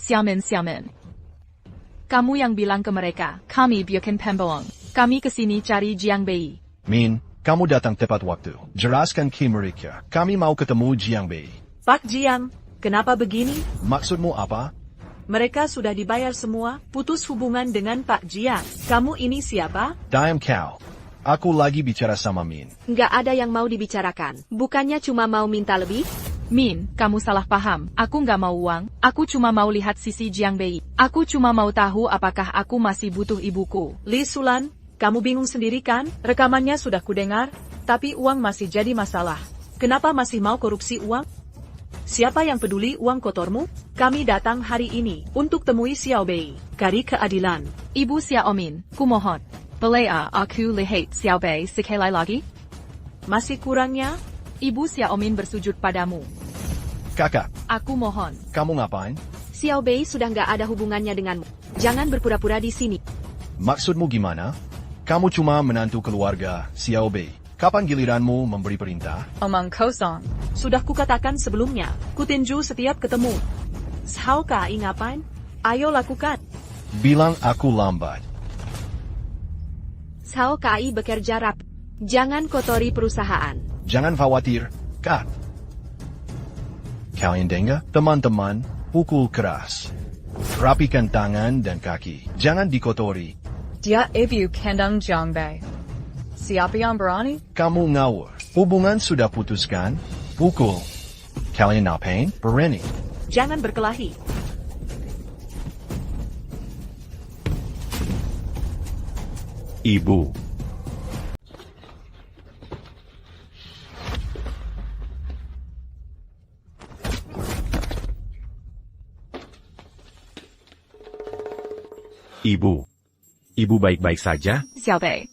Xiaomin. Kamu yang bilang ke mereka, kami bukan pembohong. Kami kesini cari Jiang Bei. Min, kamu datang tepat waktu. Jelaskan ke mereka. Kami mau ketemu Jiang Bei. Pak Jiang, kenapa begini? Maksudmu apa? Mereka sudah dibayar semua, putus hubungan dengan Pak Jiang. Kamu ini siapa? Diam kau. Aku lagi bicara sama Min. Nggak ada yang mau dibicarakan. Bukannya cuma mau minta lebih? Min, kamu salah paham. Aku nggak mau uang. Aku cuma mau lihat sisi Jiang Bei. Aku cuma mau tahu apakah aku masih butuh ibuku. Li Sulan, kamu bingung sendiri kan? Rekamannya sudah kudengar, tapi uang masih jadi masalah. Kenapa masih mau korupsi uang? Siapa yang peduli uang kotormu? Kami datang hari ini untuk temui Xiao Bei, cari keadilan. Ibu Xiaomin, kumohon. Boleh aku lihat Xiao Bei sekali lagi? Masih kurangnya? Ibu Xiaomin bersujud padamu. Kakak, Aku mohon. kamu ngapain? Xiao Bei sudah nggak ada hubungannya denganmu. Jangan berpura-pura di sini. Maksudmu gimana? Kamu cuma menantu keluarga Xiao Bei. Kapan giliranmu memberi perintah? Omong kosong. Sudah kukatakan sebelumnya, kutinju setiap ketemu. Sao Kai ngapain? Ayo lakukan. Bilang aku lambat. Sao Kai bekerja rapi. Jangan kotori perusahaan. Jangan khawatir, Kak. Kalian dengar? Teman-teman, pukul keras. Rapikan tangan dan kaki. Jangan dikotori. Dia ibu kandung Jiang Bei. Siapa yang berani? Kamu ngawur. Hubungan sudah putuskan. Pukul. Kalian ngapain? Berani. Jangan berkelahi. Ibu. Ibu baik-baik saja? Xiao Bei.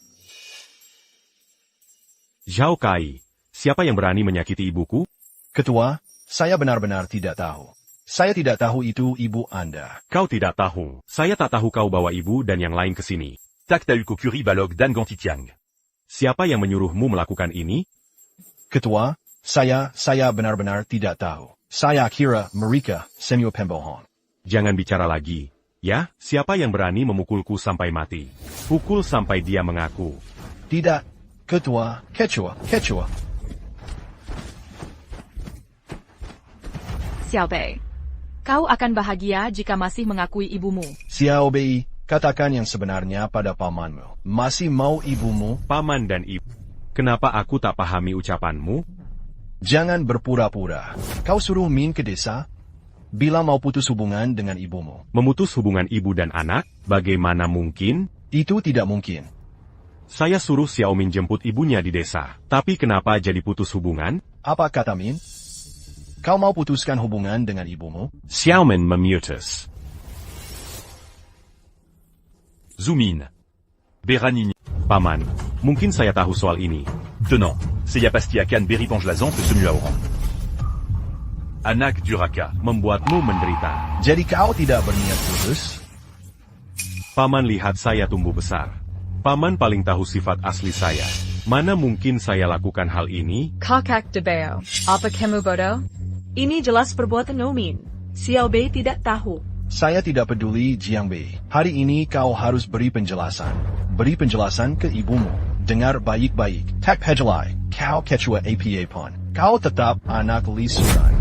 Zhao Kai, siapa yang berani menyakiti ibuku? Ketua, saya benar-benar tidak tahu. Saya tidak tahu itu ibu Anda. Kau tidak tahu. Saya tak tahu kau bawa ibu dan yang lain ke sini. Tak Tauko Kuri Balog Dan Gantitiang. Siapa yang menyuruhmu melakukan ini? Ketua, saya benar-benar tidak tahu. Saya kira mereka semua pembohong. Jangan bicara lagi. Ya, siapa yang berani memukulku sampai mati? Pukul sampai dia mengaku. Tidak, Ketua, Ketua. Xiao Bei. Kau akan bahagia jika masih mengakui ibumu. Xiao Bei, katakan yang sebenarnya pada pamanmu. Masih mau ibumu? Paman dan ibu. Kenapa aku tak pahami ucapanmu? Jangan berpura-pura. Kau suruh Min ke desa? Bila mau putus hubungan dengan ibumu. Memutus hubungan ibu dan anak? Bagaimana mungkin? Itu tidak mungkin. Saya suruh Xiaomin jemput ibunya di desa. Tapi kenapa jadi putus hubungan? Apa kata Min? Kau mau putuskan hubungan dengan ibumu? Xiaomin memutus. Zoomin. Beranigny. Paman, mungkin saya tahu soal ini. Tenant. Seya Pastiakan Beripange Lazan Semua Orang. Anak Duraka. Membuatmu menderita. Jadi kau tidak berniat putus? Paman lihat saya tumbuh besar. Paman paling tahu sifat asli saya. Mana mungkin saya lakukan hal ini? Kakak de Bao. Apa kamu bodoh? Ini jelas perbuatan Nomin. Xiao Bei tidak tahu. Saya tidak peduli Jiang Bei. Hari ini kau harus beri penjelasan. Beri penjelasan ke ibumu. Dengar baik-baik. Tak pejelai. Kau ketua APA pun. Kau tetap anak Li Sulan.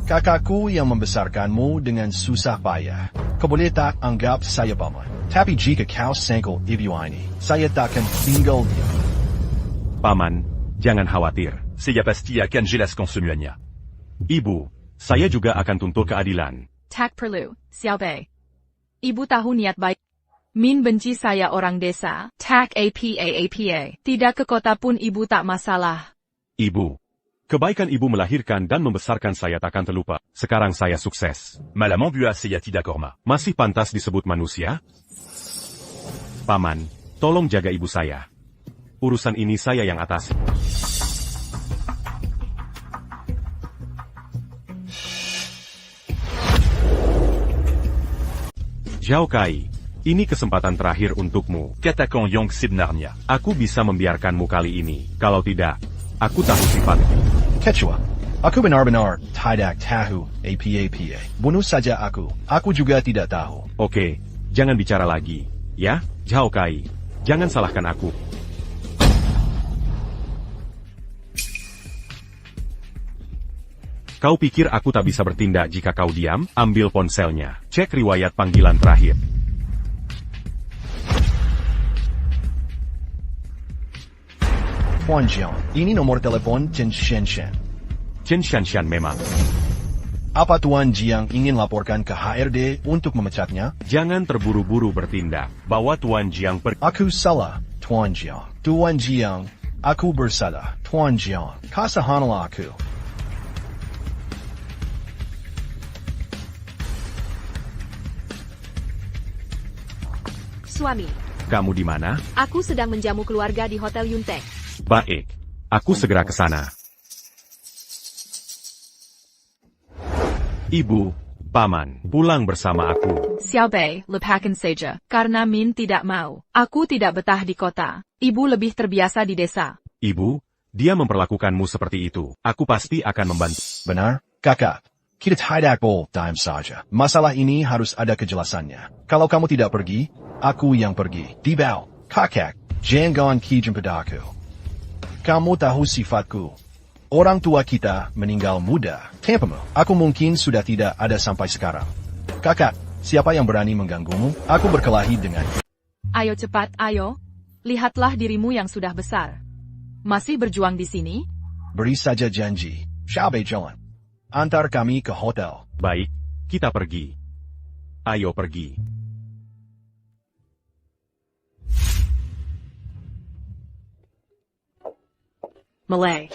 Kakakku yang membesarkanmu dengan susah payah. Kau boleh tak anggap saya paman. Tapi jika kau senggol ibu ini, saya takkan tinggal diam. Paman, jangan khawatir. Seya Pastiakan Jelaskan Semuanya. Ibu, saya juga akan tuntut keadilan. Tak perlu, Xiao Bei. Ibu tahu niat baik. Min benci saya orang desa. Tak apa. Tidak ke kota pun ibu tak masalah. Ibu. Kebaikan ibu melahirkan dan membesarkan saya takkan terlupa. Sekarang saya sukses. Malaman Bua Seya Tidak Korma. Masih pantas disebut manusia? Paman, tolong jaga ibu saya. Urusan ini saya yang atasi. Zhao Kai, ini kesempatan terakhir untukmu. Katakan Yang sebenarnya. Aku bisa membiarkanmu kali ini. Kalau tidak, aku tahu sifatmu. Ketua, Aku benar-benar tidak tahu apa-apa. Bunuh saja aku. Aku juga tidak tahu. Oke, jangan bicara lagi. Ya, Zhao Kai. Jangan salahkan aku. Kau pikir aku tak bisa bertindak jika kau diam? Ambil ponselnya. Cek riwayat panggilan terakhir. Huan Jiang, ini nomor telepon Chen Xianshan. Chen Xianshan memang. Apa Tuan Jiang ingin laporkan ke HRD untuk memecatnya? Jangan terburu-buru bertindak. Bawa Tuan Jiang pergi. Aku salah, Tuan Jiang. Tuan Jiang, aku bersalah. Tuan Jiang, kasihanlah aku. Suami, Kamu di mana? aku sedang menjamu keluarga di Hotel Yunteng. Baik. Aku segera ke sana. Ibu, Paman, pulang bersama aku. Xiaobei, lepaskan saja. Karena Min tidak mau. Aku tidak betah di kota. Ibu lebih terbiasa di desa. Ibu, dia memperlakukanmu seperti itu. Aku pasti akan membantu. Benar, kakak. Kita tidak boleh diam saja. Masalah ini harus ada kejelasannya. Kalau kamu tidak pergi, aku yang pergi. Dibau, kakak, jangan kijam padaku. Kamu tahu sifatku. Orang tua kita meninggal muda. Tanpamu, aku mungkin sudah tidak ada sampai sekarang. Kakak, siapa yang berani mengganggumu? Aku berkelahi dengannya. Ayo cepat, ayo. Lihatlah dirimu yang sudah besar. Masih berjuang di sini? Beri saja janji. Xiaobei jalan. Antar kami ke hotel. Baik, kita pergi. Ayo pergi. Malay.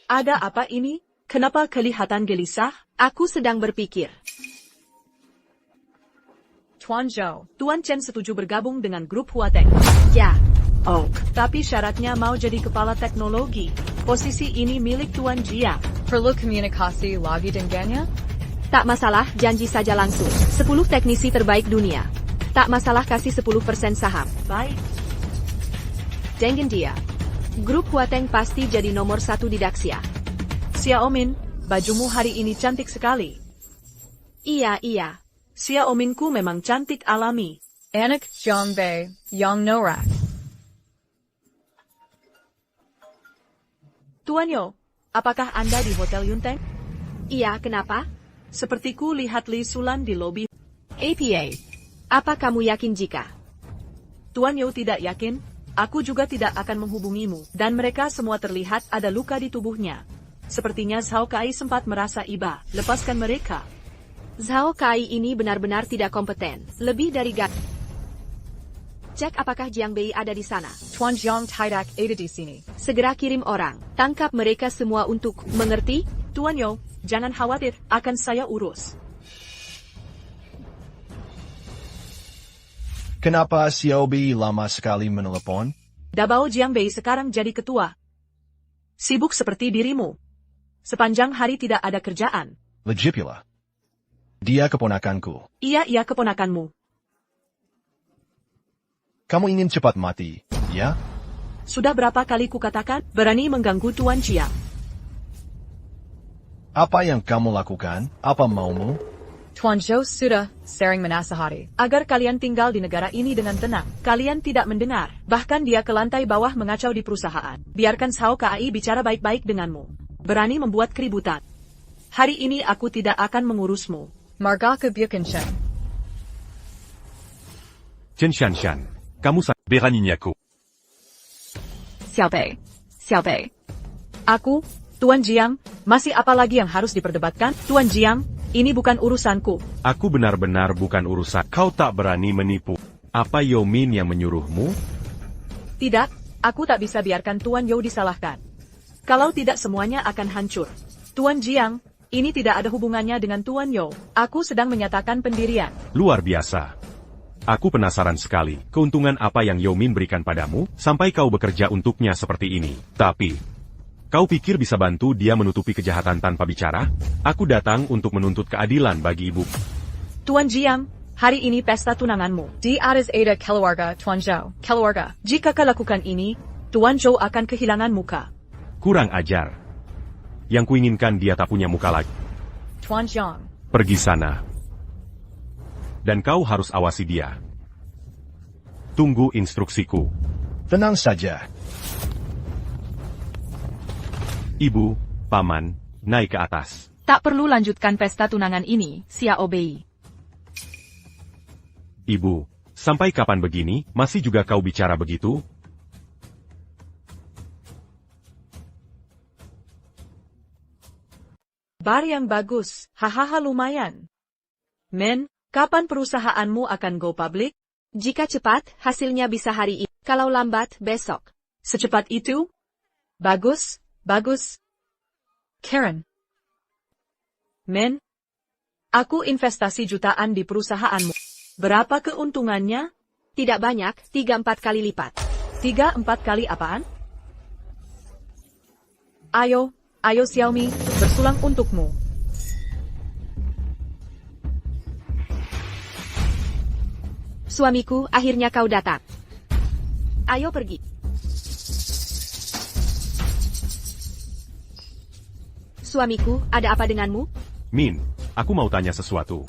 Ada apa ini? Kenapa kelihatan gelisah? Aku sedang berpikir. Tuan Zhou. Tuan Chen setuju bergabung dengan grup Huateng. Ya, Oh, tapi syaratnya mau jadi kepala teknologi. Posisi ini milik Tuan Jiang. Perlu komunikasi lagi dengannya? tak masalah, janji saja langsung. 10 teknisi terbaik dunia. Tak masalah kasih 10% saham. Baik. Dengan dia. Grup Huateng pasti jadi nomor 1 di Daxia. Xiaomin, bajumu hari ini cantik sekali. Iya, iya. Xiaominku memang cantik alami. Anak Zhongbei, Yang Norak. Tuan Yo, apakah Anda di Hotel Yunteng? Iya, kenapa? Sepertiku lihat Li Sulan di lobi. APA. Apa kamu yakin jika? Tuan Yo tidak yakin, aku juga tidak akan menghubungimu. Dan mereka semua terlihat ada luka di tubuhnya. Sepertinya Zhao Kai sempat merasa iba. Lepaskan mereka. Zhao Kai ini benar-benar tidak kompeten. Lebih dari Cek apakah Jiang Bei ada di sana. Tuan Jiang tidak ada di sini. Segera kirim orang. Tangkap mereka semua untuk, mengerti? Tuan Yo, jangan khawatir, akan saya urus. Kenapa Xiaobi lama sekali menelepon? Dabao Jiang Bei sekarang jadi ketua. Sibuk seperti dirimu. Sepanjang hari tidak ada kerjaan. Legipula. Dia keponakanku. Iya keponakanmu. Kamu ingin cepat mati, ya? Sudah berapa kali kukatakan, berani mengganggu Tuan Jiang. Apa yang kamu lakukan? Apa maumu? Tuan Zhou sudah sering menasihati. Agar kalian tinggal di negara ini dengan tenang. Kalian tidak mendengar. Bahkan dia ke lantai bawah mengacau di perusahaan. Biarkan Zhao Kai bicara baik-baik denganmu. Berani membuat keributan. Hari ini aku tidak akan mengurusmu. Marga Kebukanshan. Chen Xianshan, kamu Beranignaco. Xiaobei. Xiaobei. Aku, Tuan Jiang, masih apa lagi yang harus diperdebatkan? Tuan Jiang, ini bukan urusanku. Aku benar-benar bukan urusan. Kau tak berani menipu. Apa Yao Min yang menyuruhmu? Tidak, aku tak bisa biarkan Tuan Yo disalahkan. Kalau tidak semuanya akan hancur. Tuan Jiang, ini tidak ada hubungannya dengan Tuan Yo. Aku sedang menyatakan pendirian. Luar biasa. Aku penasaran sekali, keuntungan apa yang Yao Min berikan padamu, sampai kau bekerja untuknya seperti ini. Tapi, kau pikir bisa bantu dia menutupi kejahatan tanpa bicara? Aku datang untuk menuntut keadilan bagi ibu. Tuan Jiang, hari ini pesta tunanganmu. Di atas ada keluarga Tuan Zhou. Keluarga. Jika kau lakukan ini, Tuan Zhou akan kehilangan muka. Kurang ajar. Yang kuinginkan dia tak punya muka lagi. Tuan Jiang. Pergi sana. Dan kau harus awasi dia. Tunggu instruksiku. Tenang saja. Ibu, paman, naik ke atas. Tak perlu lanjutkan pesta tunangan ini, Xiao Bei. Ibu, sampai kapan begini, masih juga kau bicara begitu? Bar yang bagus, hahaha lumayan. Men, kapan perusahaanmu akan go public? Jika cepat, hasilnya bisa hari ini. Kalau lambat, besok. Secepat itu? Bagus, bagus. Karen. Men, aku investasi jutaan di perusahaanmu. Berapa keuntungannya? Tidak banyak, 3-4 kali lipat. 3-4 kali apaan? Ayo Xiaomi, bersulang untukmu. Suamiku, akhirnya kau datang. Ayo pergi. Suamiku, ada apa denganmu? Min, aku mau tanya sesuatu.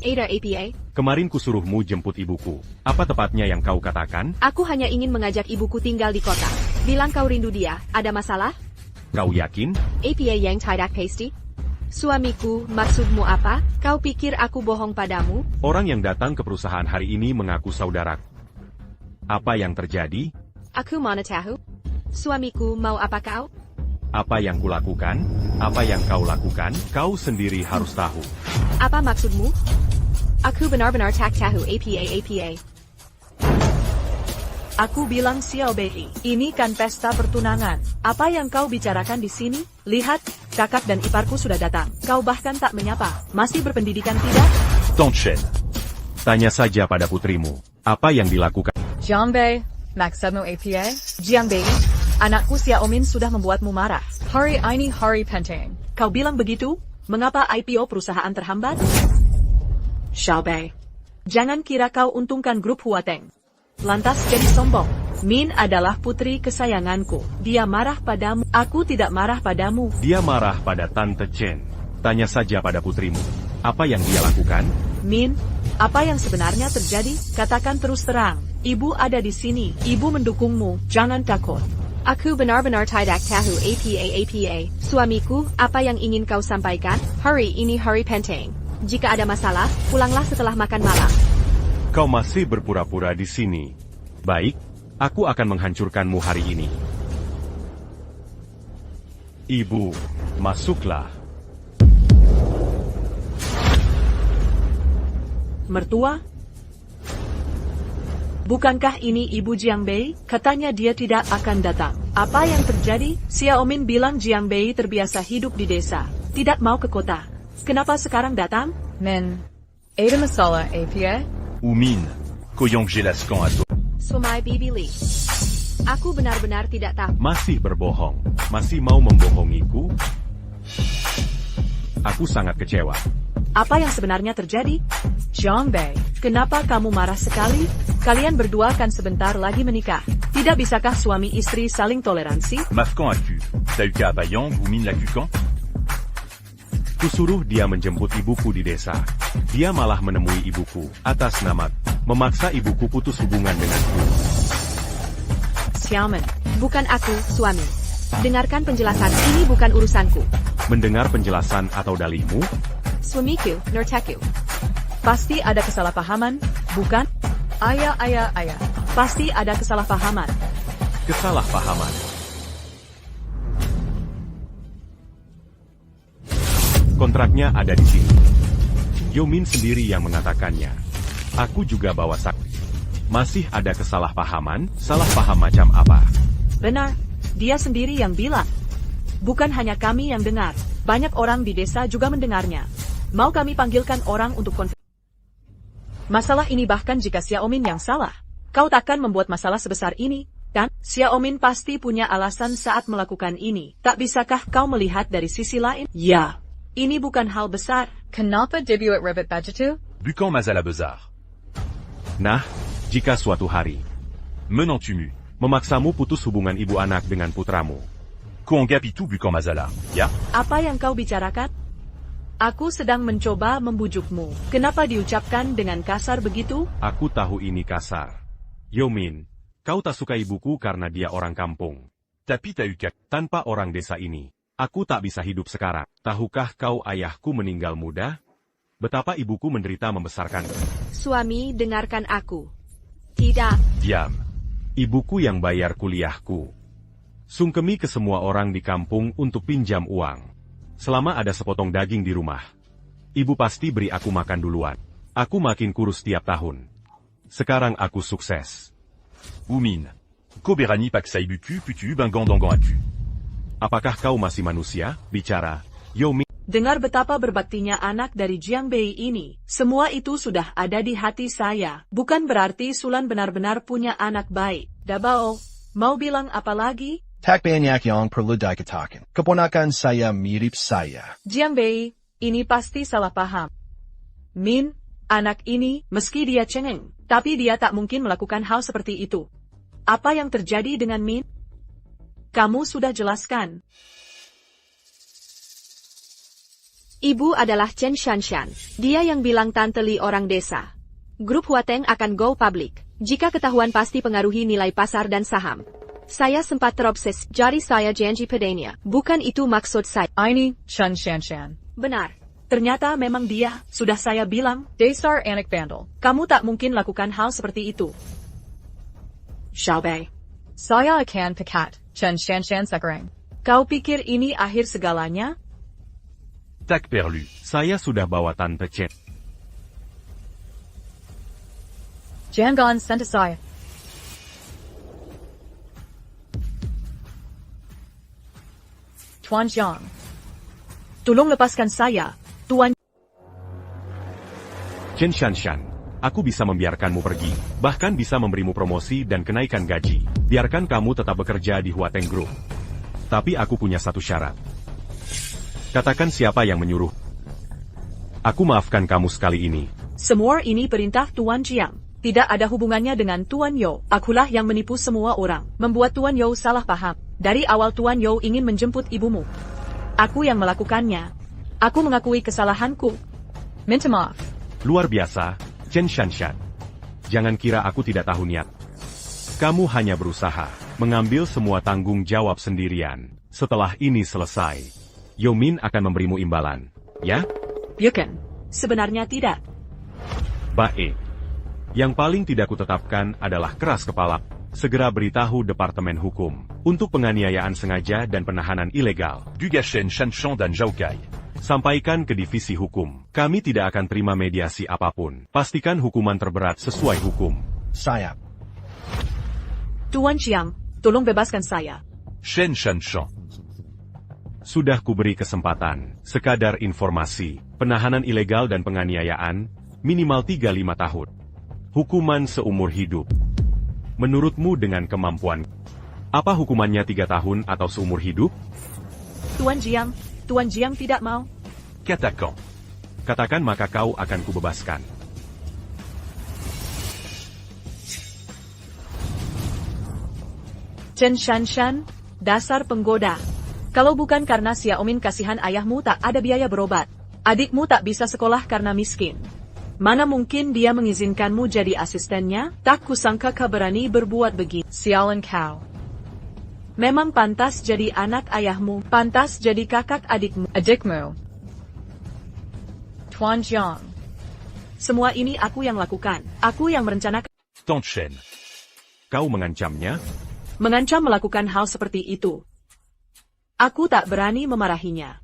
Ada APA? Kemarin kusuruhmu jemput ibuku. Apa tepatnya yang kau katakan? Aku hanya ingin mengajak ibuku tinggal di kota. Bilang kau rindu dia, ada masalah? Kau yakin? APA yang tidak pasti? Suamiku, maksudmu apa? Kau pikir aku bohong padamu? Orang yang datang ke perusahaan hari ini mengaku saudaraku. Apa yang terjadi? Aku mana tahu? Suamiku, mau apa kau? Apa yang kulakukan? Apa yang kau lakukan? Kau sendiri harus tahu. Apa maksudmu? Aku benar-benar tak tahu APA. Aku bilang Xiao Bei, ini kan pesta pertunangan. Apa yang kau bicarakan di sini? Lihat, kakak dan iparku sudah datang. Kau bahkan tak menyapa. Masih berpendidikan tidak? Tant de chaîne. Tanya saja pada putrimu. Apa yang dilakukan? Jiang Bei. Maximo APA. Jiang Bei, anakku Xiaomin sudah membuatmu marah. Hari ini hari penting. Kau bilang begitu? Mengapa IPO perusahaan terhambat? Xiao Bei, jangan kira kau untungkan grup Huateng. Lantas jadi sombong. Min adalah putri kesayanganku. Dia marah padamu. Aku tidak marah padamu. Dia marah pada Tante Chen. Tanya saja pada putrimu. Apa yang dia lakukan? Min, apa yang sebenarnya terjadi? Katakan terus terang. Ibu ada di sini. Ibu mendukungmu. Jangan takut. Aku benar-benar tidak tahu APA. Suamiku, apa yang ingin kau sampaikan? Hari ini hari penting. Jika ada masalah, pulanglah setelah makan malam. Kau masih berpura-pura di sini. Baik, aku akan menghancurkanmu hari ini. Ibu, masuklah. Mertua? Bukankah ini Ibu Jiang Bei? Katanya dia tidak akan datang. Apa yang terjadi? Xiaomin bilang Jiang Bei terbiasa hidup di desa. Tidak mau ke kota. Kenapa sekarang datang? Min. Ada masalah APA? Ou Min, Koyong Gelascan à toi. Sumai Bibi Li. Aku benar-benar tidak tahu. Masih berbohong. Masih mau membohongiku? Aku sangat kecewa. Apa yang sebenarnya terjadi? Jiang Bei. Kenapa kamu marah sekali? Kalian berdua kan sebentar lagi menikah. Tidak bisakah suami istri saling toleransi? Mafcan à Q. T'as eu qu'à à Bayang, ou Min la Cucan? Kusuruh dia menjemput ibuku di desa. Dia malah menemui ibuku, atas nama, memaksa ibuku putus hubungan denganku. Xiaomin, Bukan aku, suami. Dengarkan penjelasan, ini bukan urusanku. Mendengar penjelasan atau dalihmu? Suamiku, Nurteku. pasti ada kesalahpahaman, bukan? Ayah. Pasti ada kesalahpahaman. Kesalahpahaman. Kontraknya ada di sini. Yomin sendiri yang mengatakannya. Aku juga bawa saksi. Masih ada kesalahpahaman? Salah paham macam apa? Benar, dia sendiri yang bilang. Bukan hanya kami yang dengar, banyak orang di desa juga mendengarnya. Mau kami panggilkan orang untuk konfirmasi? Masalah ini bahkan jika Xiaomin yang salah, kau takkan membuat masalah sebesar ini, dan Xiaomin pasti punya alasan saat melakukan ini. Tak bisakah kau melihat dari sisi lain? Ya, ini bukan hal besar. Kenapa dibuat ribet begitu? Bukan masalah besar. Nah, jika suatu hari Menant tumu. memaksamu putus hubungan ibu anak dengan putramu, Kuanggapitu bukan masalah, ya? Apa yang kau bicarakan? Aku sedang mencoba membujukmu. Kenapa diucapkan dengan kasar begitu? Aku tahu ini kasar. Yomin, kau tak suka ibuku karena dia orang kampung. Tapi tak ukat. Tanpa orang desa ini, aku tak bisa hidup sekarang. Tahukah kau ayahku meninggal muda? Betapa ibuku menderita membesarkanku. Suami, dengarkan aku. Tidak. Diam. Ibuku yang bayar kuliahku. Sungkemi ke semua orang di kampung untuk pinjam uang. Selama ada sepotong daging di rumah, ibu pasti beri aku makan duluan. Aku makin kurus tiap tahun. Sekarang aku sukses. Umin. Kau berani paksa ibuku putu banggang-danggang aku. Apakah kau masih manusia? Bicara, Yomin. Dengar betapa berbaktinya anak dari Jiang Bei ini. Semua itu sudah ada di hati saya. Bukan berarti Sulan benar-benar punya anak baik. Dabao, mau bilang apa lagi? Tak banyak yang perlu dikatakan. Keponakan saya mirip saya. Jiang Bei, ini pasti salah paham. Min, anak ini, meski dia cengeng, tapi dia tak mungkin melakukan hal seperti itu. Apa yang terjadi dengan Min? Kamu sudah jelaskan. Ibu adalah Chen Shanshan. Dia yang bilang Tante Li orang desa. Grup Huateng akan go public. Jika ketahuan pasti pengaruhi nilai pasar dan saham. Saya sempat terobses, jadi saya janji padanya. Bukan itu maksud saya. Ini, Chen Shanshan. Benar. Ternyata memang dia, sudah saya bilang. Daystar anak bandel. Kamu tak mungkin lakukan hal seperti itu. Xiaobei, Saya akan pekat, Chen Shanshan sekarang. kau pikir ini akhir segalanya? Tak perlu. Saya sudah bawa Tante Chen. Jangan sentuh saya. Tuan Jiang. Tolong lepaskan saya, Tuan. Chen Shanshan, aku bisa membiarkanmu pergi, bahkan bisa memberimu promosi dan kenaikan gaji. Biarkan kamu tetap bekerja di Huateng Group. Tapi aku punya satu syarat. Katakan siapa yang menyuruh. Aku maafkan kamu sekali ini. Semua ini perintah Tuan Jiang. Tidak ada hubungannya dengan Tuan Yo. Akulah yang menipu semua orang, membuat Tuan Yo salah paham. Dari awal Tuan Yo ingin menjemput ibumu. Aku yang melakukannya. Aku mengakui kesalahanku. Minta maaf. Luar biasa, Chen Shanshan. Jangan kira aku tidak tahu niat. Kamu hanya berusaha mengambil semua tanggung jawab sendirian. Setelah ini selesai, Yomin akan memberimu imbalan, ya? Bukan. Sebenarnya tidak. Baik. Yang paling tidak kutetapkan adalah keras kepala. Segera beritahu Departemen Hukum untuk penganiayaan sengaja dan penahanan ilegal. Dugashen, Shanshan dan Zhaokai. Sampaikan ke divisi hukum. Kami tidak akan terima mediasi apapun. Pastikan hukuman terberat sesuai hukum. Sayap. Tuan Jiang, tolong bebaskan saya. Shen Shanshan. Sudah kuberi kesempatan. Sekadar informasi. Penahanan ilegal dan penganiayaan, minimal 35 tahun. Hukuman seumur hidup. Menurutmu dengan kemampuan, apa hukumannya 3 tahun atau seumur hidup? Tuan Jiang tidak mau. Katakan. Katakan maka kau akan kubebaskan. Chen Shanshan, dasar penggoda. Kalau bukan karena Xiaomin kasihan ayahmu tak ada biaya berobat. Adikmu tak bisa sekolah karena miskin. Mana mungkin dia mengizinkanmu jadi asistennya? Tak kusangka kau berani berbuat begitu. Sialan kau. Memang pantas jadi anak ayahmu, pantas jadi kakak adikmu. Adikmu. Tuan Jiang. Semua ini aku yang lakukan. Aku yang merencanakan. Tante Shen. Kau mengancamnya? Mengancam melakukan hal seperti itu. Aku tak berani memarahinya.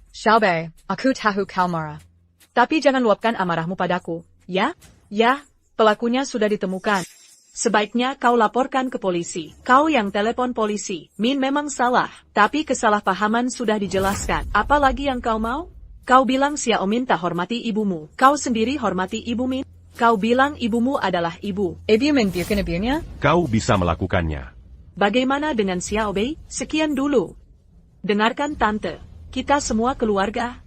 Xiaobei, aku tahu kau marah. Tapi jangan luapkan amarahmu padaku, ya? Ya, pelakunya sudah ditemukan. Sebaiknya kau laporkan ke polisi. Kau yang telepon polisi. Min memang salah, tapi kesalahpahaman sudah dijelaskan. Apa lagi yang kau mau? Kau bilang Xiaomin tak hormati ibumu. Kau sendiri hormati ibu Min. Kau bilang ibumu adalah ibu. Ibu membiarkan ibunya? Kau bisa melakukannya. Bagaimana dengan Xiaobei? Sekian dulu. Dengarkan tante. Kita semua keluarga.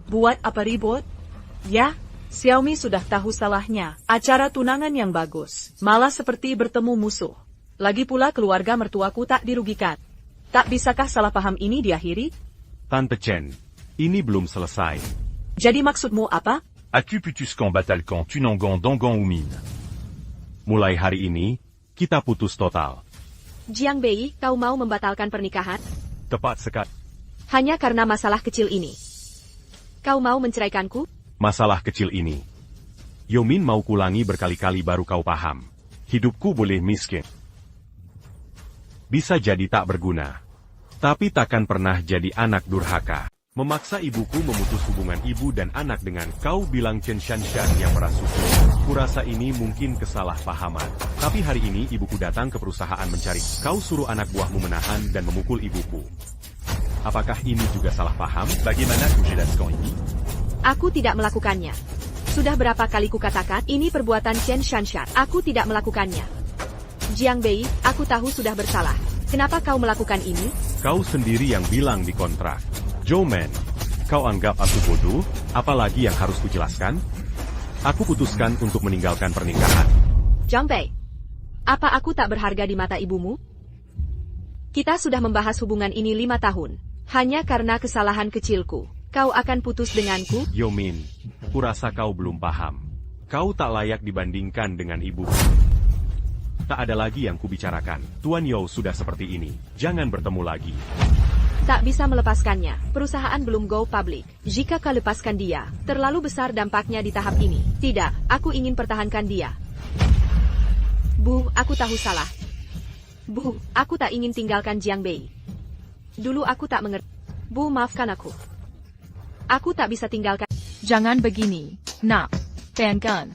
Buat apa ribut? Ya, Xiaomi sudah tahu salahnya. Acara tunangan yang bagus. Malah seperti bertemu musuh. Lagi pula keluarga mertuaku tak dirugikan. Tak bisakah salah paham ini diakhiri? Tante Chen, ini belum selesai. Jadi maksudmu apa? As-tu putuskan batalkan Tunangan Dangan Umin? Mulai hari ini, kita putus total. Jiang Bei, kau mau membatalkan pernikahan? Tepat sekali. Hanya karena masalah kecil ini. Kau mau menceraikanku? Masalah kecil ini. Yomin mau kulangi berkali-kali baru kau paham. Hidupku boleh miskin. Bisa jadi tak berguna. Tapi takkan pernah jadi anak durhaka. Memaksa ibuku memutus hubungan ibu dan anak dengan kau bilang Chen Shanshan yang merasuki. Kurasa ini mungkin kesalahpahaman. Tapi hari ini ibuku datang ke perusahaan mencari. Kau suruh anak buahmu menahan dan memukul ibuku. Apakah ini juga salah paham? Bagaimana kau jelaskan ini? Aku tidak melakukannya. Sudah berapa kali kukatakan, ini perbuatan Chen Shanshan. Aku tidak melakukannya. Jiang Bei, aku tahu sudah bersalah. Kenapa kau melakukan ini? Kau sendiri yang bilang di kontrak. Joman, kau anggap aku bodoh? Apalagi yang harus kujelaskan? Aku putuskan untuk meninggalkan pernikahan. Jiang Bei, apa aku tak berharga di mata ibumu? Kita sudah membahas hubungan ini 5 tahun. Hanya karena kesalahan kecilku. Kau akan putus denganku? Yomin, kurasa kau belum paham. Kau tak layak dibandingkan dengan ibuku. Tak ada lagi yang kubicarakan. Tuan Yao sudah seperti ini. Jangan bertemu lagi. Tak bisa melepaskannya. Perusahaan belum go public. Jika kau lepaskan dia, terlalu besar dampaknya di tahap ini. Tidak, aku ingin pertahankan dia. Bu, aku tahu salah. Bu, aku tak ingin tinggalkan Jiang Bei. Dulu aku tak mengerti. Bu, maafkan aku. Aku tak bisa tinggalkan. Jangan begini, nak. Tengkan.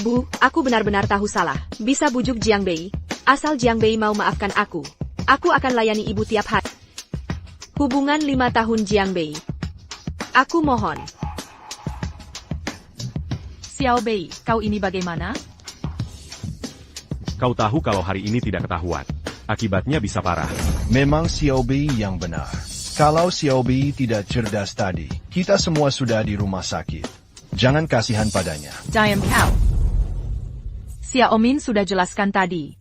Bu, aku benar-benar tahu salah. Bisa bujuk Jiang Bei. Asal Jiang Bei mau maafkan aku. Aku akan layani ibu tiap hari. Hubungan 5 tahun Jiang Bei. Aku mohon. Xiao Bei, kau ini bagaimana? Kau tahu kalau hari ini tidak ketahuan. Akibatnya bisa parah. Memang Xiao Bei yang benar. Kalau Xiao Bei tidak cerdas tadi, kita semua sudah di rumah sakit. Jangan kasihan padanya. Diam kau. Xiao Min sudah jelaskan tadi.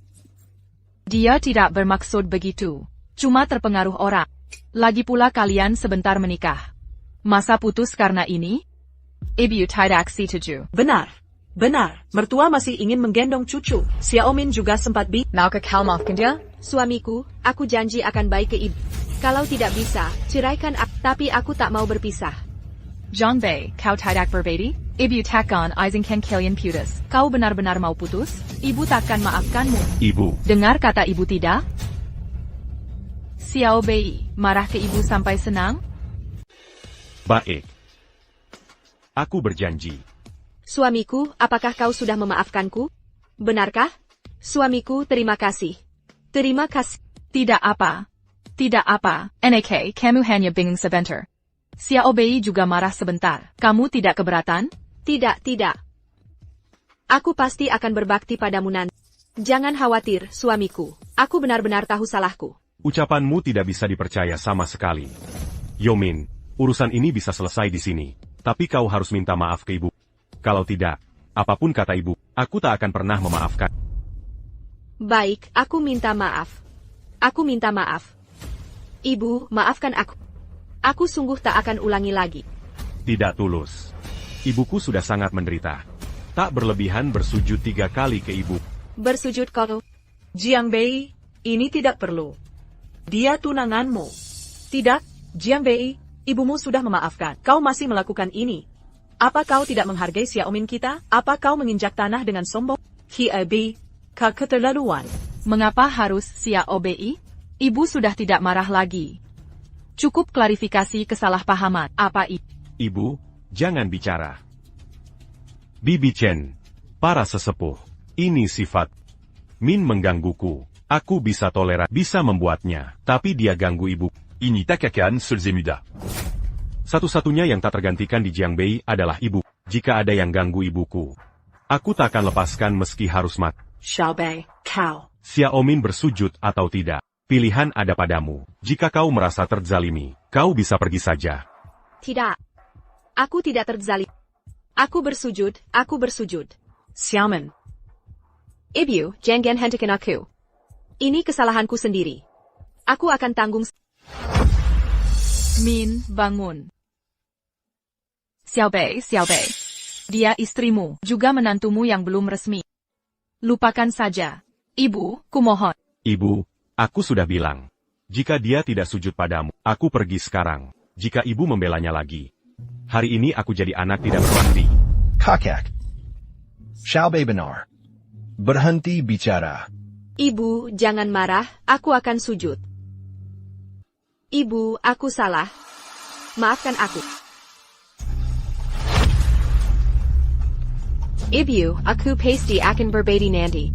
Dia tidak bermaksud begitu. Cuma terpengaruh orang. Lagi pula kalian sebentar menikah. Masa putus karena ini? Ibu tidak setuju. Benar. Benar. Mertua masih ingin menggendong cucu. Xiao Min juga sempat Mau kau maafkan dia? Suamiku, aku janji akan baik ke ibu. Kalau tidak bisa, ceraikan aku. Tapi aku tak mau berpisah. Jiang Bei, kau tidak berbeda? Ibu takkan izinkan kalian putus. Kau benar-benar mau putus? Ibu takkan maafkanmu. Ibu. Dengar kata ibu tidak? Xiao Bei, marah ke ibu sampai senang? Baik. Aku berjanji. Suamiku, apakah kau sudah memaafkanku? Benarkah? Suamiku, terima kasih. Terima kasih. Tidak apa. Tidak apa. NAK, kamu hanya bingung sebentar. Xiao Bei juga marah sebentar. Kamu tidak keberatan? Tidak, tidak. Aku pasti akan berbakti padamu nanti. Jangan khawatir, suamiku. Aku benar-benar tahu salahku. Ucapanmu tidak bisa dipercaya sama sekali. Yomin, urusan ini bisa selesai di sini. Tapi kau harus minta maaf ke ibu. Kalau tidak, apapun kata ibu, aku tak akan pernah memaafkan. Baik, aku minta maaf. Aku minta maaf. Ibu, maafkan aku. Aku sungguh tak akan ulangi lagi. Tidak tulus. Ibuku sudah sangat menderita. Tak berlebihan bersujud 3 kali ke ibu. Bersujud kau. Jiang Bei, ini tidak perlu. Dia tunanganmu. Tidak, Jiang Bei, ibumu sudah memaafkan. Kau masih melakukan ini. Apa kau tidak menghargai Xiao Min kita? Apa kau menginjak tanah dengan sombong? Xiao Bei, kau keterlaluan. Mengapa harus Xiao Bei? Ibu sudah tidak marah lagi. Cukup klarifikasi kesalahpahaman. Apa itu? Ibu, jangan bicara. Bibi Chen, para sesepuh, ini sifat. Min menggangguku. Aku bisa toleran, bisa membuatnya, tapi dia ganggu ibu. Ini takakan Sulzemuda. Satu-satunya yang tak tergantikan di Jiang Bei adalah ibu. Jika ada yang ganggu ibuku, aku tak akan lepaskan meski harus mati. Xiao Bei, kau. Xiao Min bersujud atau tidak. Pilihan ada padamu. Jika kau merasa terzalimi, kau bisa pergi saja. Tidak. Aku tidak terzalim. Aku bersujud, aku bersujud. Xiao Min. Ibu, jangan hentikan aku. Ini kesalahanku sendiri. Aku akan tanggung. Min, bangun. Xiaobei. Dia istrimu, juga menantumu yang belum resmi. Lupakan saja. Ibu, kumohon. Ibu, aku sudah bilang. Jika dia tidak sujud padamu, aku pergi sekarang. Jika ibu membelanya lagi. Hari ini aku jadi anak tidak berbakti. Kakak. Xiaobei benar. Berhenti bicara. Ibu, jangan marah, aku akan sujud. Ibu, aku salah. Maafkan aku. Ibu, aku pasti akan berbeda nanti.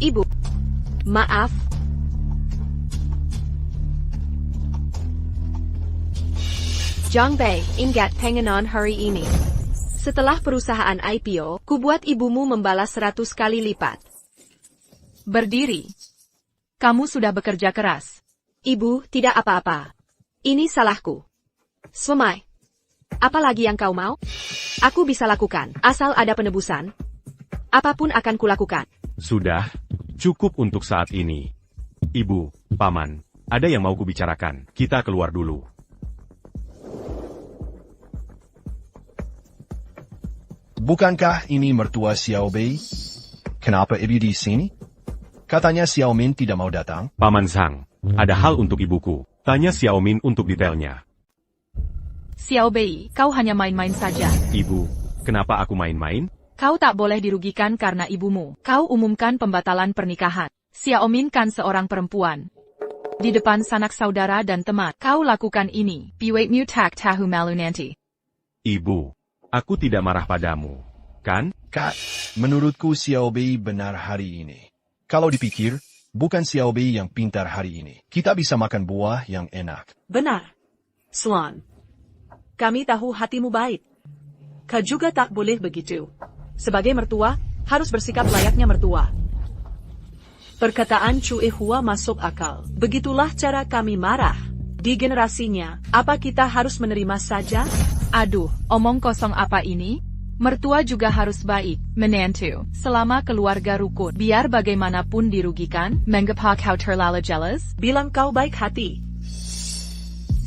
Ibu, maaf. Zhang-bei, ingat pengenan hari ini. Setelah perusahaan IPO, kubuat ibumu membalas 100 kali lipat. Berdiri. Kamu sudah bekerja keras. Ibu, tidak apa-apa. Ini salahku. Semai. Apa lagi yang kau mau? Aku bisa lakukan, asal ada penebusan. Apapun akan kulakukan. Sudah, cukup untuk saat ini. Ibu, Paman, ada yang mau kubicarakan. Kita keluar dulu. Bukankah ini mertua Xiaobei? Kenapa ibu di sini? Katanya Xiaomin tidak mau datang. Paman Zhang, ada hal untuk ibuku. Tanya Xiaomin untuk detailnya. Xiaobei, kau hanya main-main saja. Ibu, kenapa aku main-main? Kau tak boleh dirugikan karena ibumu. Kau umumkan pembatalan pernikahan. Xiaomin kan seorang perempuan. Di depan sanak saudara dan teman, kau lakukan ini. Biwetmu tak tahu malu nanti. Ibu, aku tidak marah padamu, kan? Kak, menurutku Xiaobei benar hari ini. Kalau dipikir, bukan Xiaobei yang pintar hari ini. Kita bisa makan buah yang enak. Benar. Slan. Kami tahu hatimu baik. Kau juga tak boleh begitu. Sebagai mertua, harus bersikap layaknya mertua. Perkataan Cui Hua masuk akal. Begitulah cara kami marah. Di generasinya, apa kita harus menerima saja? Aduh, omong kosong apa ini? Mertua juga harus baik, menantu, selama keluarga rukun. Biar bagaimanapun dirugikan, mengapa kau terlalu jealous? Bilang kau baik hati.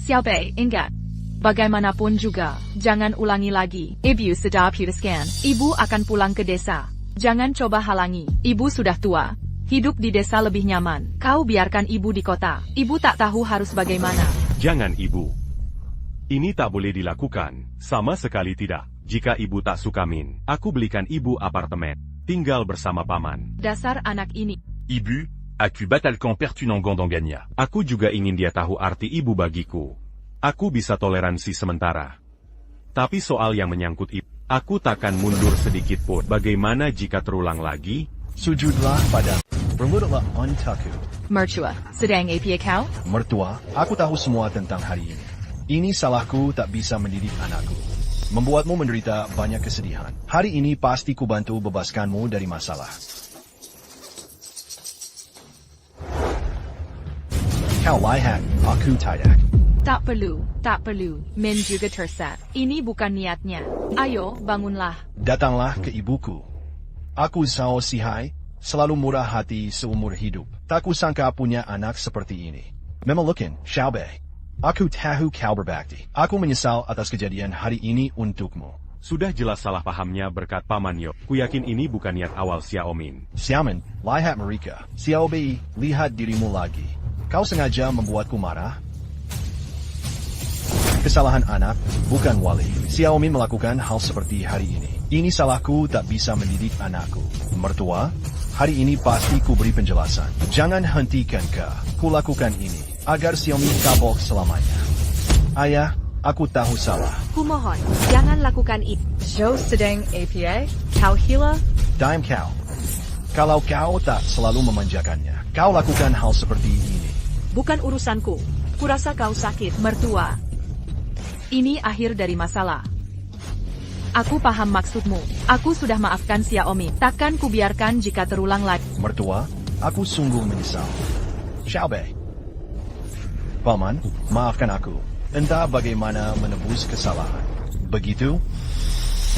Xiaobei, ingat. Bagaimanapun juga, jangan ulangi lagi. Ibu sudah putuskan. Ibu akan pulang ke desa. Jangan coba halangi. Ibu sudah tua. Hidup di desa lebih nyaman. Kau biarkan ibu di kota. Ibu tak tahu harus bagaimana. Jangan ibu. Ini tak boleh dilakukan. Sama sekali tidak. Jika ibu tak suka Min, aku belikan ibu apartemen. Tinggal bersama paman. Dasar anak ini. Ibu, aku batalkan pertunangan dengannya. Aku juga ingin dia tahu arti ibu bagiku. Aku bisa toleransi sementara. Tapi soal yang menyangkut ibu, aku takkan mundur sedikit pun. Bagaimana jika terulang lagi? Sujudlah padaku. Berlututlah untukku. Mertua, sedang apa kau? Mertua, aku tahu semua tentang hari ini. Ini salahku tak bisa mendidik anakku. Membuatmu menderita banyak kesedihan. Hari ini pasti ku bantu bebaskanmu dari masalah. Kau lihat, aku tidak. Tak perlu. Min juga tersat. Ini bukan niatnya. Ayo, bangunlah. Datanglah ke ibuku. Aku Zhao Sihai, selalu murah hati seumur hidup. Tak kusangka punya anak seperti ini. Memelukin, Xiaobei. Aku tahu kau berbakti. Aku menyesal atas kejadian hari ini untukmu. Sudah jelas salah pahamnya berkat Paman Yo. Ku yakin ini bukan niat awal Xiaomin. Xiaomin, lihat mereka. Xiaobei, lihat dirimu lagi. Kau sengaja membuatku marah? Kesalahan anak, bukan wali. Xiaomin melakukan hal seperti hari ini. Ini salahku tak bisa mendidik anakku. Mertua, hari ini pasti ku beri penjelasan. Jangan hentikan ku lakukan ini. Agar Xiaomin kapok selamanya. Ayah, aku tahu salah. Kumohon, jangan lakukan itu. Joe sedang APA? Kau hila? Diam kau. Kalau kau tak selalu memanjakannya, kau lakukan hal seperti ini. Bukan urusanku. Kurasa kau sakit. Mertua. Ini akhir dari masalah. Aku paham maksudmu. Aku sudah maafkan Xiaomi. Takkan kubiarkan jika terulang lagi. Mertua, aku sungguh menyesal. Xiaobei. Paman, maafkan aku. Entah bagaimana menebus kesalahan. Begitu?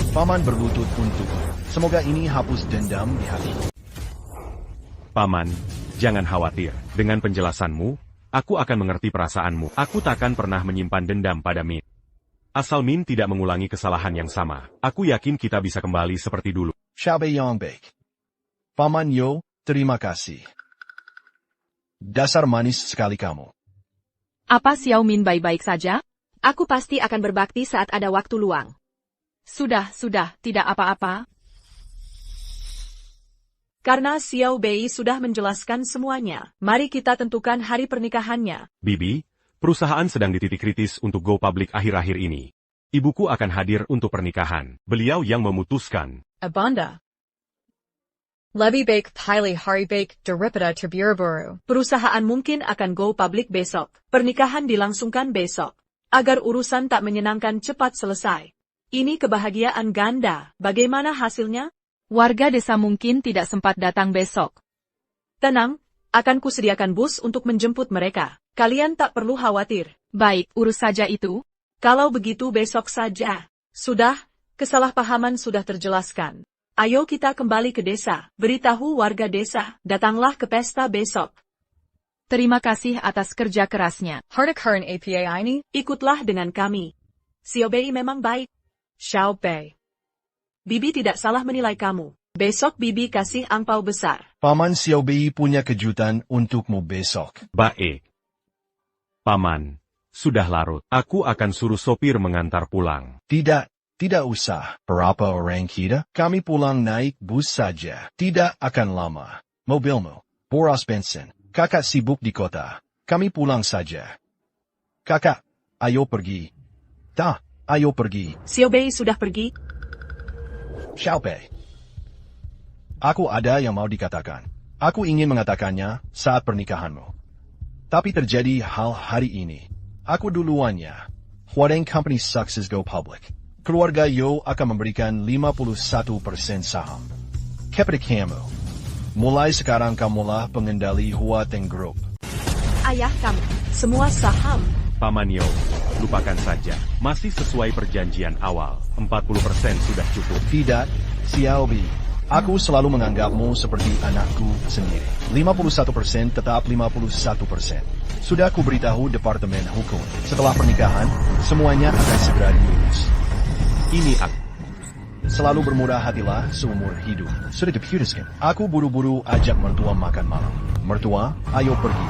Paman berlutut untukmu. Semoga ini hapus dendam di hati. Paman, jangan khawatir. Dengan penjelasanmu, aku akan mengerti perasaanmu. Aku takkan pernah menyimpan dendam pada Min. Asal Min tidak mengulangi kesalahan yang sama, aku yakin kita bisa kembali seperti dulu. Xiaobei yang baik. Paman Yo, terima kasih. Dasar manis sekali kamu. Apa Xiao Min baik-baik saja? Aku pasti akan berbakti saat ada waktu luang. Sudah, tidak apa-apa. Karena Xiao Bei sudah menjelaskan semuanya, mari kita tentukan hari pernikahannya. Bibi, perusahaan sedang di titik kritis untuk go public akhir-akhir ini. Ibuku akan hadir untuk pernikahan. Beliau yang memutuskan. Abanda. Lebih baik pilih hari baik daripada terburu-buru. Perusahaan mungkin akan go public besok. Pernikahan dilangsungkan besok. Agar urusan tak menyenangkan cepat selesai. Ini kebahagiaan ganda. Bagaimana hasilnya? Warga desa mungkin tidak sempat datang besok. Tenang, akan kusediakan bus untuk menjemput mereka. Kalian tak perlu khawatir. Baik, urus saja itu. Kalau begitu besok saja. Sudah, kesalahpahaman sudah terjelaskan. Ayo kita kembali ke desa. Beritahu warga desa, datanglah ke pesta besok. Terima kasih atas kerja kerasnya. Hardikaran APA ini, Ikutlah dengan kami. Xiao Bei memang baik. Xiao Bei. Bibi tidak salah menilai kamu. Besok Bibi kasih angpau besar. Paman Xiao Bei punya kejutan untukmu besok. Baik. Paman, sudah larut. Aku akan suruh sopir mengantar pulang. Tidak usah. Berapa orang kita? Kami pulang naik bus saja. Tidak akan lama. Mobilmu, boros bensin. Kakak sibuk di kota. Kami pulang saja. Kakak, ayo pergi. Ayo pergi. Xiao Bei sudah pergi. Xiaobei. Aku ada yang mau dikatakan. Aku ingin mengatakannya saat pernikahanmu. Tapi terjadi hal hari ini. Aku duluannya. Huateng Company success go public. Keluarga Yo akan memberikan 51% saham. Kepada kamu. Mulai sekarang kamulah pengendali Huateng Group. Ayah kamu. Semua saham. Paman Yo, lupakan saja. Masih sesuai perjanjian awal. 40% sudah cukup. Tidak, Xiao Bei. Aku selalu menganggapmu seperti anakku sendiri. 51% tetap 51%. Sudah kuberitahu Departemen Hukum. Setelah pernikahan, semuanya akan segera diurus. Ini aku. Selalu bermurah hatilah seumur hidup. Sudah diputuskan. Aku buru-buru ajak mertua makan malam. Mertua, ayo pergi.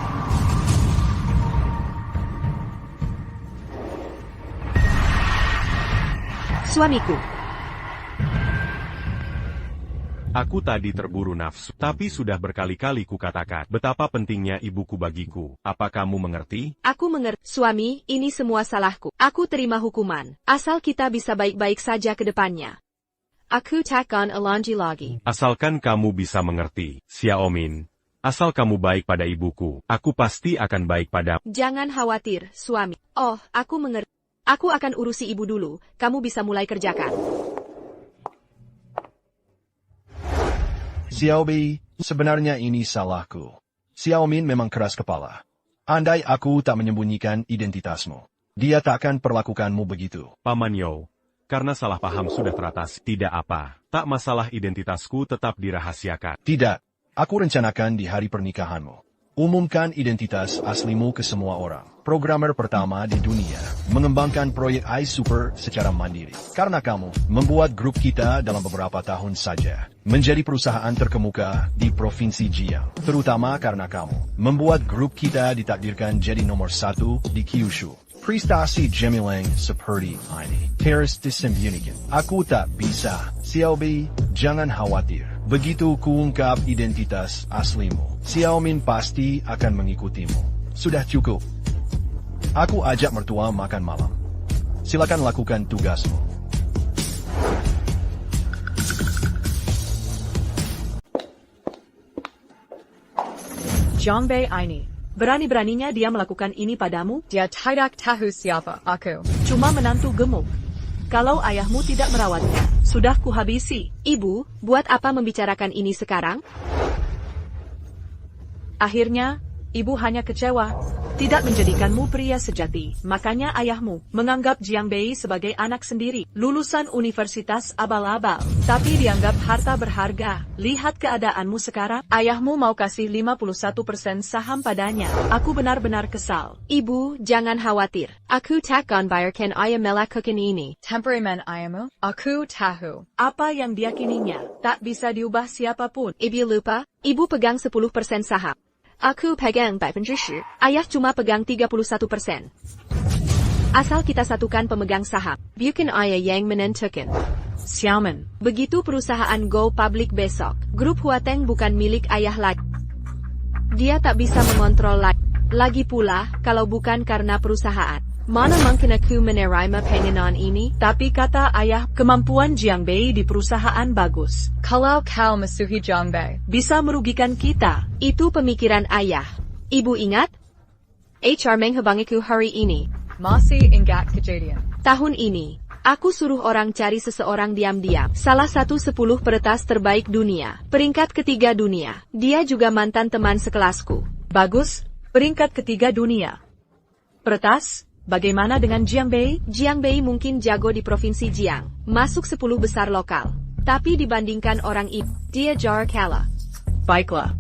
Suamiku. Aku tadi terburu nafsu, tapi sudah berkali-kali kukatakan betapa pentingnya ibuku bagiku. Apa kamu mengerti? Aku mengerti. Suami, ini semua salahku. Aku terima hukuman. Asal kita bisa baik-baik saja ke depannya. Aku takkan ulangi lagi. Asalkan kamu bisa mengerti, Xiao Min. Asal kamu baik pada ibuku, aku pasti akan baik pada. Jangan khawatir, suami. Oh, aku mengerti. Aku akan urusi ibu dulu, kamu bisa mulai kerjakan. Xiao Bei, sebenarnya ini salahku. Xiao Min memang keras kepala. Andai aku tak menyembunyikan identitasmu, dia takkan perlakukanmu begitu. Paman Yo, karena salah paham sudah teratas, tidak apa. Tak masalah identitasku tetap dirahasiakan. Tidak, aku rencanakan di hari pernikahanmu. Umumkan identitas aslimu ke semua orang. Programmer pertama di dunia, mengembangkan proyek iSuper secara mandiri. Karena kamu membuat grup kita dalam beberapa tahun saja menjadi perusahaan terkemuka di Provinsi Jiang. Terutama karena kamu membuat grup kita ditakdirkan jadi nomor 1 di Kyushu. Prestasi gemilang seperti ini harus disembunyikan. Aku tak bisa. Xiao Bei, jangan khawatir. Begitu kuungkap identitas aslimu, Xiao Min pasti akan mengikutimu. Sudah cukup. Aku ajak mertua makan malam. Silakan lakukan tugasmu. Zhang Bei ini. Berani-beraninya dia melakukan ini padamu? Dia tidak tahu siapa aku. Cuma menantu gemuk. Kalau ayahmu tidak merawatnya, sudah kuhabisi. Ibu, buat apa membicarakan ini sekarang? Akhirnya, Ibu hanya kecewa. Tidak menjadikanmu pria sejati. Makanya ayahmu menganggap Jiang Bei sebagai anak sendiri. Lulusan universitas abal-abal. Tapi dianggap harta berharga. Lihat keadaanmu sekarang. Ayahmu mau kasih 51% saham padanya. Aku benar-benar kesal. Ibu, jangan khawatir. Aku takkan bayarkan ayah melakukan ini. Temperamen ayamu, aku tahu. Apa yang diyakininya tak bisa diubah siapapun. Ibu lupa, ibu pegang 10% saham. Aku pegang 10%, ayah cuma pegang 31%. Asal kita satukan pemegang saham, bukan ayah yang menentukan. Xiaomen. Begitu perusahaan go public besok, grup Huateng bukan milik ayah lagi. Dia tak bisa mengontrol lagi. Lagi pula, kalau bukan karena perusahaan, mana mungkin aku menerima pengenan ini? Tapi kata ayah, kemampuan Jiang Bei di perusahaan bagus. Kalau kau masuhi Jiang Bei, Bisa merugikan kita. Itu pemikiran ayah. Ibu ingat? HR menghabangiku hari ini. masih ingat kejadian. Tahun ini, aku suruh orang cari seseorang diam-diam. Salah satu 10 peretas terbaik dunia. Peringkat ketiga dunia. Dia juga mantan teman sekelasku. Bagus, peringkat ketiga dunia. Peretas, bagaimana dengan Jiang Bei? Jiang Bei mungkin jago di Provinsi Jiang. Masuk 10 besar lokal. Tapi dibandingkan orang itu, dia jauh kalah. Baiklah.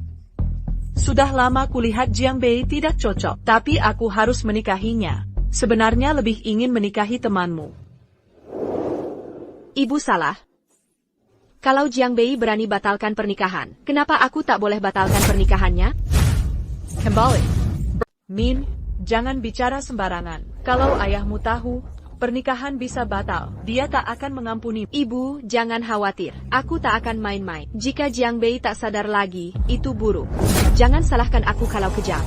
Sudah lama kulihat Jiang Bei tidak cocok. Tapi aku harus menikahinya. Sebenarnya lebih ingin menikahi temanmu. Ibu salah. Kalau Jiang Bei berani batalkan pernikahan, kenapa aku tak boleh batalkan pernikahannya? Kembali. Min, jangan bicara sembarangan. Kalau ayahmu tahu, pernikahan bisa batal. Dia tak akan mengampuni. Ibu, jangan khawatir. Aku tak akan main-main. Jika Jiang Bei tak sadar lagi, itu buruk. Jangan salahkan aku kalau kejam.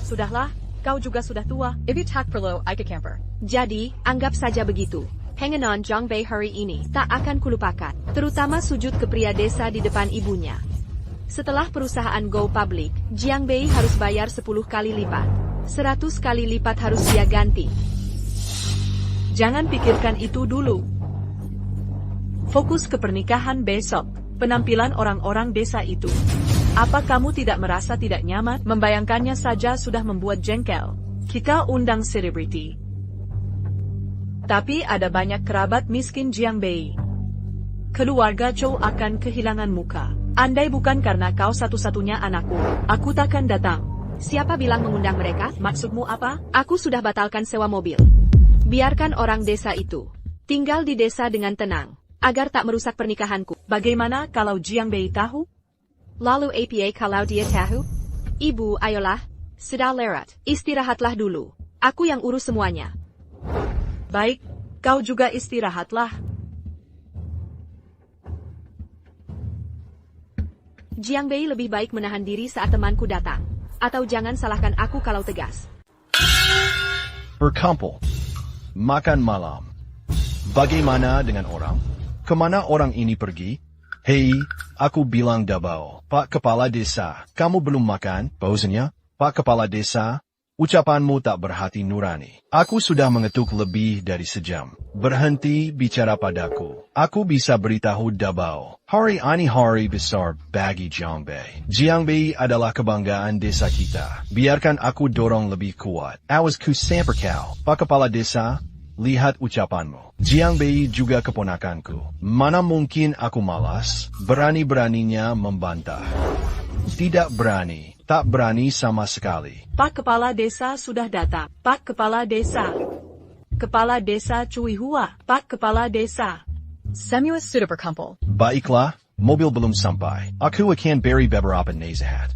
Sudahlah, kau juga sudah tua. If you tak perlu, I could camper. Jadi, anggap saja begitu. Pengenan Jiang Bei hari ini tak akan kulupakan. Terutama sujud ke pria desa di depan ibunya. Setelah perusahaan go public, Jiang Bei harus bayar 10 kali lipat. 100 kali lipat harus dia ganti. Jangan pikirkan itu dulu. Fokus ke pernikahan besok. Penampilan orang-orang desa itu. Apa kamu tidak merasa tidak nyaman? Membayangkannya saja sudah membuat jengkel. Kita undang selebriti. Tapi ada banyak kerabat miskin Jiang Bei. Keluarga Zhou akan kehilangan muka. Andai bukan karena kau satu-satunya anakku, aku takkan datang. Siapa bilang mengundang mereka? Maksudmu apa? Aku sudah batalkan sewa mobil. Biarkan orang desa itu tinggal di desa dengan tenang, agar tak merusak pernikahanku. Bagaimana kalau Jiang Bei tahu? Lalu APA kalau dia tahu? Ibu, ayolah. Sudah lewat. Istirahatlah dulu. Aku yang urus semuanya. Baik, kau juga istirahatlah. Jiang Bei lebih baik menahan diri saat temanku datang. Atau jangan salahkan aku kalau tegas. Berkumpul. Makan malam. Bagaimana dengan orang? Kemana orang ini pergi? Hei, aku bilang Dabao. Pak Kepala Desa, kamu belum makan? Bosannya? Pak Kepala Desa, ucapanmu tak berhati nurani. Aku sudah mengetuk lebih dari sejam. Berhenti bicara padaku. Aku bisa beritahu Dabao. Hari ini hari besar bagi Jiang Bei. Jiang Bei adalah kebanggaan desa kita. Biarkan aku dorong lebih kuat. Awasku samper kau. Pak Kepala Desa, lihat ucapanmu. Jiang Bei juga keponakanku. Mana mungkin aku malas? Berani-beraninya membantah. Tidak berani. Tak berani sama sekali. Pak Kepala Desa sudah datang. Pak Kepala Desa. Kepala Desa Cui Hua. Pak Kepala Desa. Semua sudah berkumpul. Baiklah, mobil belum sampai. Aku akan beri beberapa nasihat.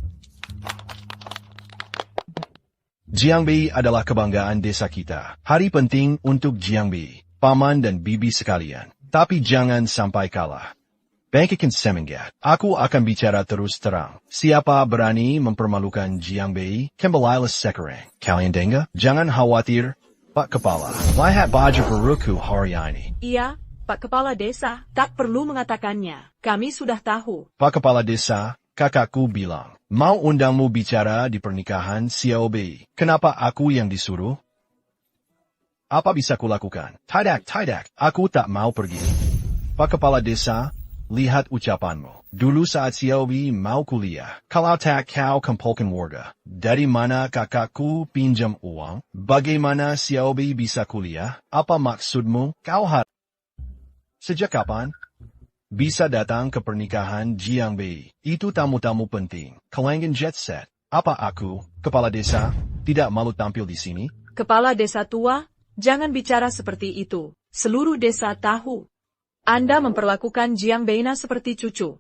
Jiang Bei adalah kebanggaan desa kita. Hari penting untuk Jiang Bei, paman dan bibi sekalian. Tapi jangan sampai kalah. Bangkikan semangat. Aku akan bicara terus terang. Siapa berani mempermalukan Jiang Bei, kembalilah sekarang. Kalian dengar? Jangan khawatir, Pak Kepala. Lihat baju baruku hari ini. Iya, Pak Kepala Desa. Tak perlu mengatakannya. Kami sudah tahu. Pak Kepala Desa, kakakku bilang, mau undangmu bicara di pernikahan Xiao Bei. Kenapa aku yang disuruh? Apa bisa kulakukan? Tidak, aku tak mau pergi. Pak Kepala Desa, lihat ucapanmu. Dulu saat Xiaobi mau kuliah, kalau tak kau kumpulkan warga. Dari mana kakakku pinjam uang? Bagaimana Xiaobi bisa kuliah? Apa maksudmu? Kau harus... Sejak kapan? Bisa datang ke pernikahan Jiang Bei. Itu tamu-tamu penting. Kalangan jet set. Apa aku, kepala desa, tidak malu tampil di sini? Kepala desa tua, jangan bicara seperti itu. Seluruh desa tahu. Anda memperlakukan Jiang Beina seperti cucu.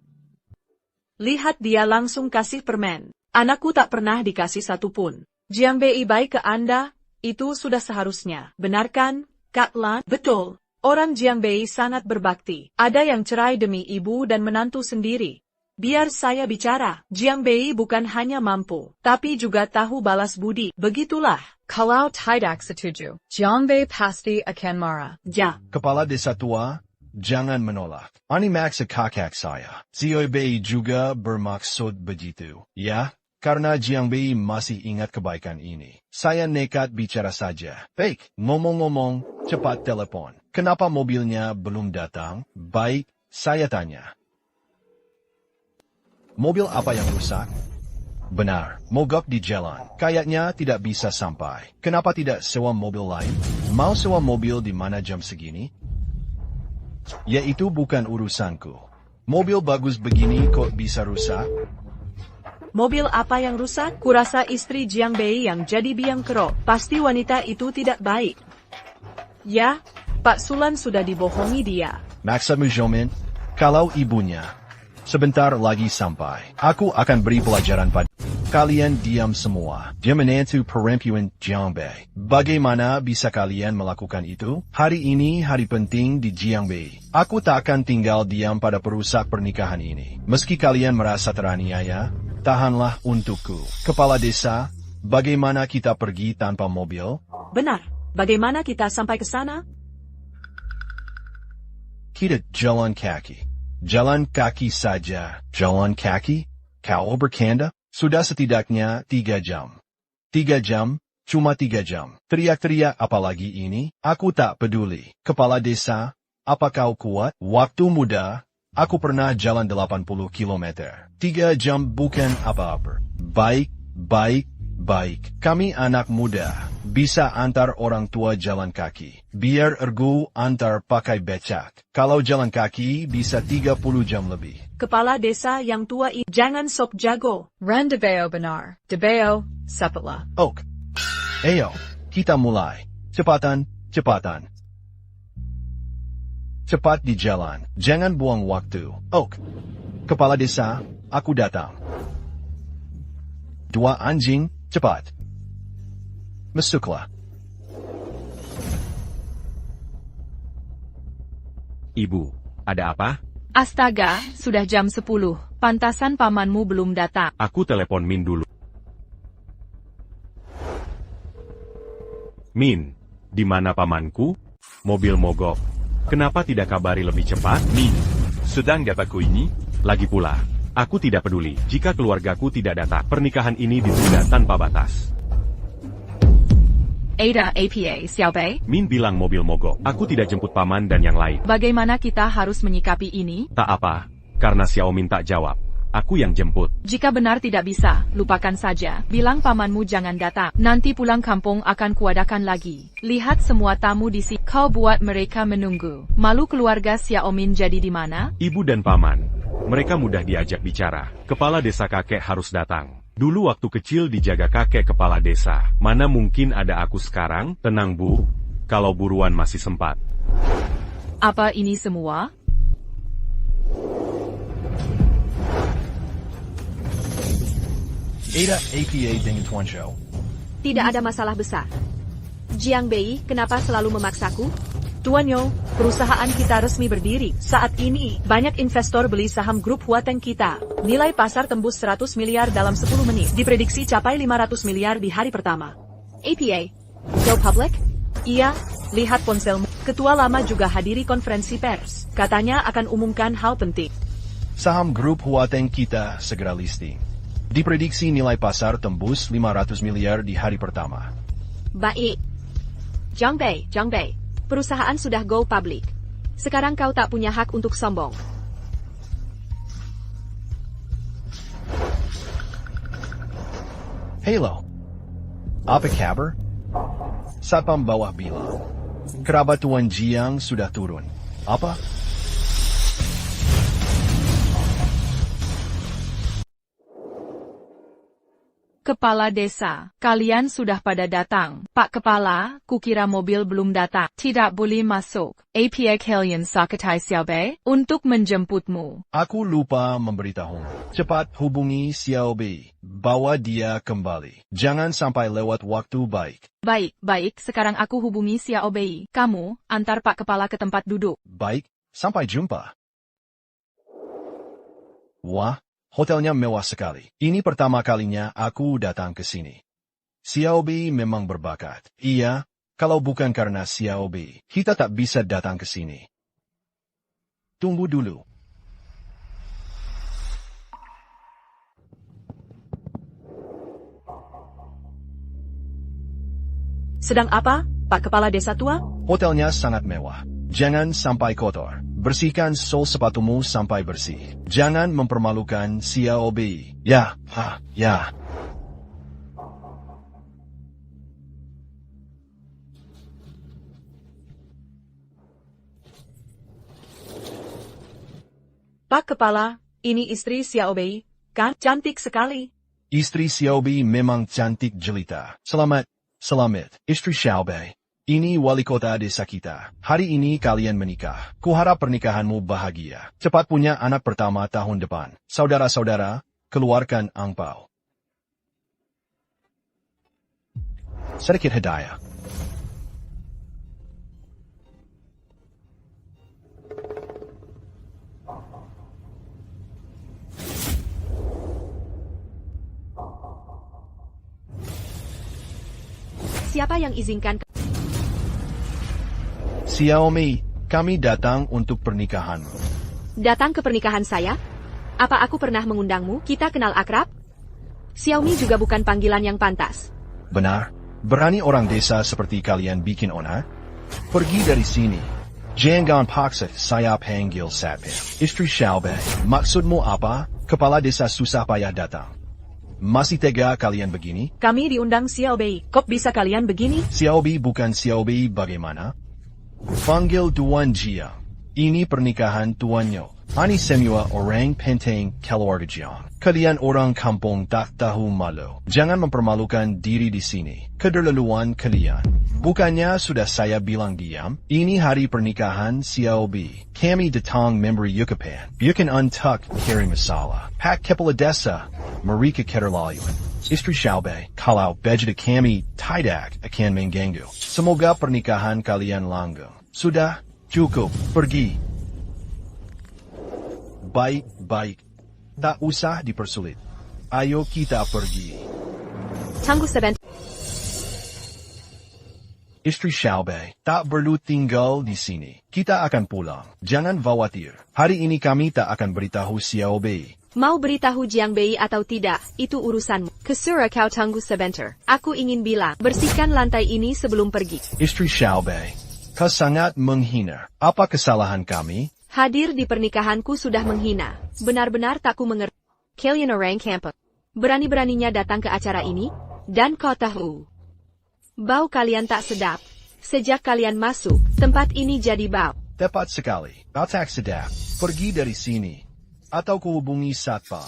Lihat dia langsung kasih permen. Anakku tak pernah dikasih satupun. Jiang Bei baik ke Anda, itu sudah seharusnya. Benarkan, Kak Lan? Betul. Orang Jiang Bei sangat berbakti. Ada yang cerai demi ibu dan menantu sendiri. Biar saya bicara. Jiang Bei bukan hanya mampu, tapi juga tahu balas budi. Begitulah. Kalau tidak setuju, Jiang Bei pasti akan marah. Ja. Kepala desa tua, jangan menolak. Ani maksud kakak saya. Xiaobi juga bermaksud begitu. Ya, karena Jiang Bei masih ingat kebaikan ini. Saya nekat bicara saja. Baik, ngomong-ngomong, cepat telepon. Kenapa mobilnya belum datang? Baik, saya tanya. Mobil apa yang rusak? Benar, mogok di jalan. Kayaknya tidak bisa sampai. Kenapa tidak sewa mobil lain? Mau sewa mobil di mana jam segini? Ya itu bukan urusanku. Mobil bagus begini kok bisa rusak? Mobil apa yang rusak? Kurasa istri Jiang Bei yang jadi biang kerok. Pasti wanita itu tidak baik. Ya, Pak Sulan sudah dibohongi dia. Maksudmu Jomin, kalau ibunya sebentar lagi sampai, aku akan beri pelajaran pada kalian. Diam semua. Dia menantu perempuan Jiang Bei. Bagaimana bisa kalian melakukan itu? Hari ini hari penting di Jiang Bei. Aku tak akan tinggal diam pada perusak pernikahan ini. Meski kalian merasa teraniaya, tahanlah untukku. Kepala desa, bagaimana kita pergi tanpa mobil? Benar. Bagaimana kita sampai ke sana? Kita jalan kaki. Jalan kaki saja. Jalan kaki? Kau bercanda? Sudah setidaknya 3 jam. 3 jam? Cuma 3 jam. Teriak-teriak apalagi ini? Aku tak peduli. Kepala desa, apa kau kuat? Waktu muda, aku pernah jalan 80 km. 3 jam bukan apa-apa. Baik, baik, baik. Kami anak muda. Bisa antar orang tua jalan kaki. Biar ergu antar pakai becak. Kalau jalan kaki bisa 30 jam lebih. Kepala desa yang tua ini jangan sok jago. Ren debeo benar. Debeo, sepatlah. Ok. Ayo, kita mulai. Cepatan, cepatan. Cepat di jalan. Jangan buang waktu. Ok. Kepala desa, aku datang. 2 anjing, cepat. Masuklah. Ibu, ada apa? Astaga, sudah jam 10. Pantasan pamanmu belum datang. Aku telepon Min dulu. Min, di mana pamanku? Mobil mogok. Kenapa tidak kabari lebih cepat? Min, sedang dapaku ini? Lagi pula, aku tidak peduli jika keluargaku tidak datang. Pernikahan ini ditunda tanpa batas. Ada APA, Xiaobei. Min bilang mobil mogok. Aku tidak jemput paman dan yang lain. Bagaimana kita harus menyikapi ini? Tak apa, karena Xiaomin tak jawab. Aku yang jemput. Jika benar tidak bisa, lupakan saja. Bilang pamanmu jangan datang. Nanti pulang kampung akan kuadakan lagi. Lihat semua tamu di sini. Kau buat mereka menunggu. Malu keluarga Xiaomin jadi di mana? Ibu dan paman. Mereka mudah diajak bicara. Kepala desa kakek harus datang. Dulu waktu kecil dijaga kakek kepala desa. Mana mungkin ada aku sekarang? Tenang Bu. Kalau buruan masih sempat. Apa ini semua? Ada APA dengan Tuan Zhou. Tidak ada masalah besar. Jiang Bei, kenapa selalu memaksaku? Tuan Yo, perusahaan kita resmi berdiri. Saat ini, banyak investor beli saham grup Huateng kita. Nilai pasar tembus 100 miliar dalam 10 menit. Diprediksi capai 500 miliar di hari pertama. APA. Go public? Iya, lihat ponselmu. Ketua lama juga hadiri konferensi pers. Katanya akan umumkan hal penting. Saham grup Huateng kita segera listing. Diprediksi nilai pasar tembus 500 miliar di hari pertama. Baik. Jiang Bei. Perusahaan sudah go public. Sekarang kau tak punya hak untuk sombong. Halo. Apa kabar? Satpam bawah bilang. Kerabat Tuan Jiang sudah turun. Apa? Kepala desa, kalian sudah pada datang. Pak Kepala, kukira mobil belum datang. Tidak boleh masuk. APA kalian Sakatai Xiaobei untuk menjemputmu. Aku lupa memberitahu. Cepat hubungi Xiaobei. Bawa dia kembali. Jangan sampai lewat waktu baik. Baik, sekarang aku hubungi Xiaobei. Kamu, antar Pak Kepala ke tempat duduk. Baik, sampai jumpa. Wah. Hotelnya mewah sekali. Ini pertama kalinya aku datang ke sini. Xiaobei memang berbakat. Iya, kalau bukan karena Xiaobei, kita tak bisa datang ke sini. Tunggu dulu. Sedang apa, Pak Kepala Desa Tua? Hotelnya sangat mewah. Jangan sampai kotor. Bersihkan sol sepatumu sampai bersih. Jangan mempermalukan Xiaobei. Ya. Pak Kepala, ini istri Xiaobei, kan? Cantik sekali. Istri Xiaobei memang cantik jelita. Selamat, istri Xiaobei. Ini wali kota desa kita. Hari ini kalian menikah. Kuharap pernikahanmu bahagia. Cepat punya anak pertama tahun depan. Saudara-saudara, keluarkan angpau. Sedikit hadiah. Siapa yang izinkan? Xiaomi, kami datang untuk pernikahanmu. Datang ke pernikahan saya? Apa aku pernah mengundangmu? Kita kenal akrab? Xiaomi juga bukan panggilan yang pantas. Benar? Berani orang desa seperti kalian bikin onar? Pergi dari sini. Jangan paksa saya panggil Satpam. Istri Xiaobei, maksudmu apa? Kepala desa susah payah datang. Masih tega kalian begini? Kami diundang Xiaobei. Kok bisa kalian begini? Xiaobei bukan Xiaobei bagaimana? Panggil Tuan Jiang. Ini pernikahan tuannya. Ani semua orang penting keluarga Jiang. Kalian orang kampung tak tahu malu. Jangan mempermalukan diri di sini. Keterlaluan kalian. Bukannya sudah saya bilang diam? Ini hari pernikahan Xiaobei. Kami datang memberi yukapan. Bukan untuk cari masalah. Pak Kepala Desa, mereka keterlaluan. Istri Xiaobei, kalau budget kami tidak akan mengganggu. Semoga pernikahan kalian langgeng. Sudah, cukup, pergi. Baik. Tak usah dipersulit. Ayo kita pergi. Tunggu sebentar. Istri Xiaobei, tak perlu tinggal di sini. Kita akan pulang. Jangan khawatir. Hari ini kami tak akan beritahu Xiaobei. Mau beritahu Jiang Bei atau tidak, itu urusanmu. Kesura kau tunggu sebentar. Aku ingin bilang, bersihkan lantai ini sebelum pergi. Istri Xiaobei, kau sangat menghina. Apa kesalahan kami? Hadir di pernikahanku sudah menghina. Benar-benar tak ku mengerti. Kalian orang kampung. Berani-beraninya datang ke acara ini, dan kau tahu. Bau kalian tak sedap. Sejak kalian masuk, tempat ini jadi bau. Tepat sekali. Kau tak sedap. Pergi dari sini. Atau kuhubungi Satpam.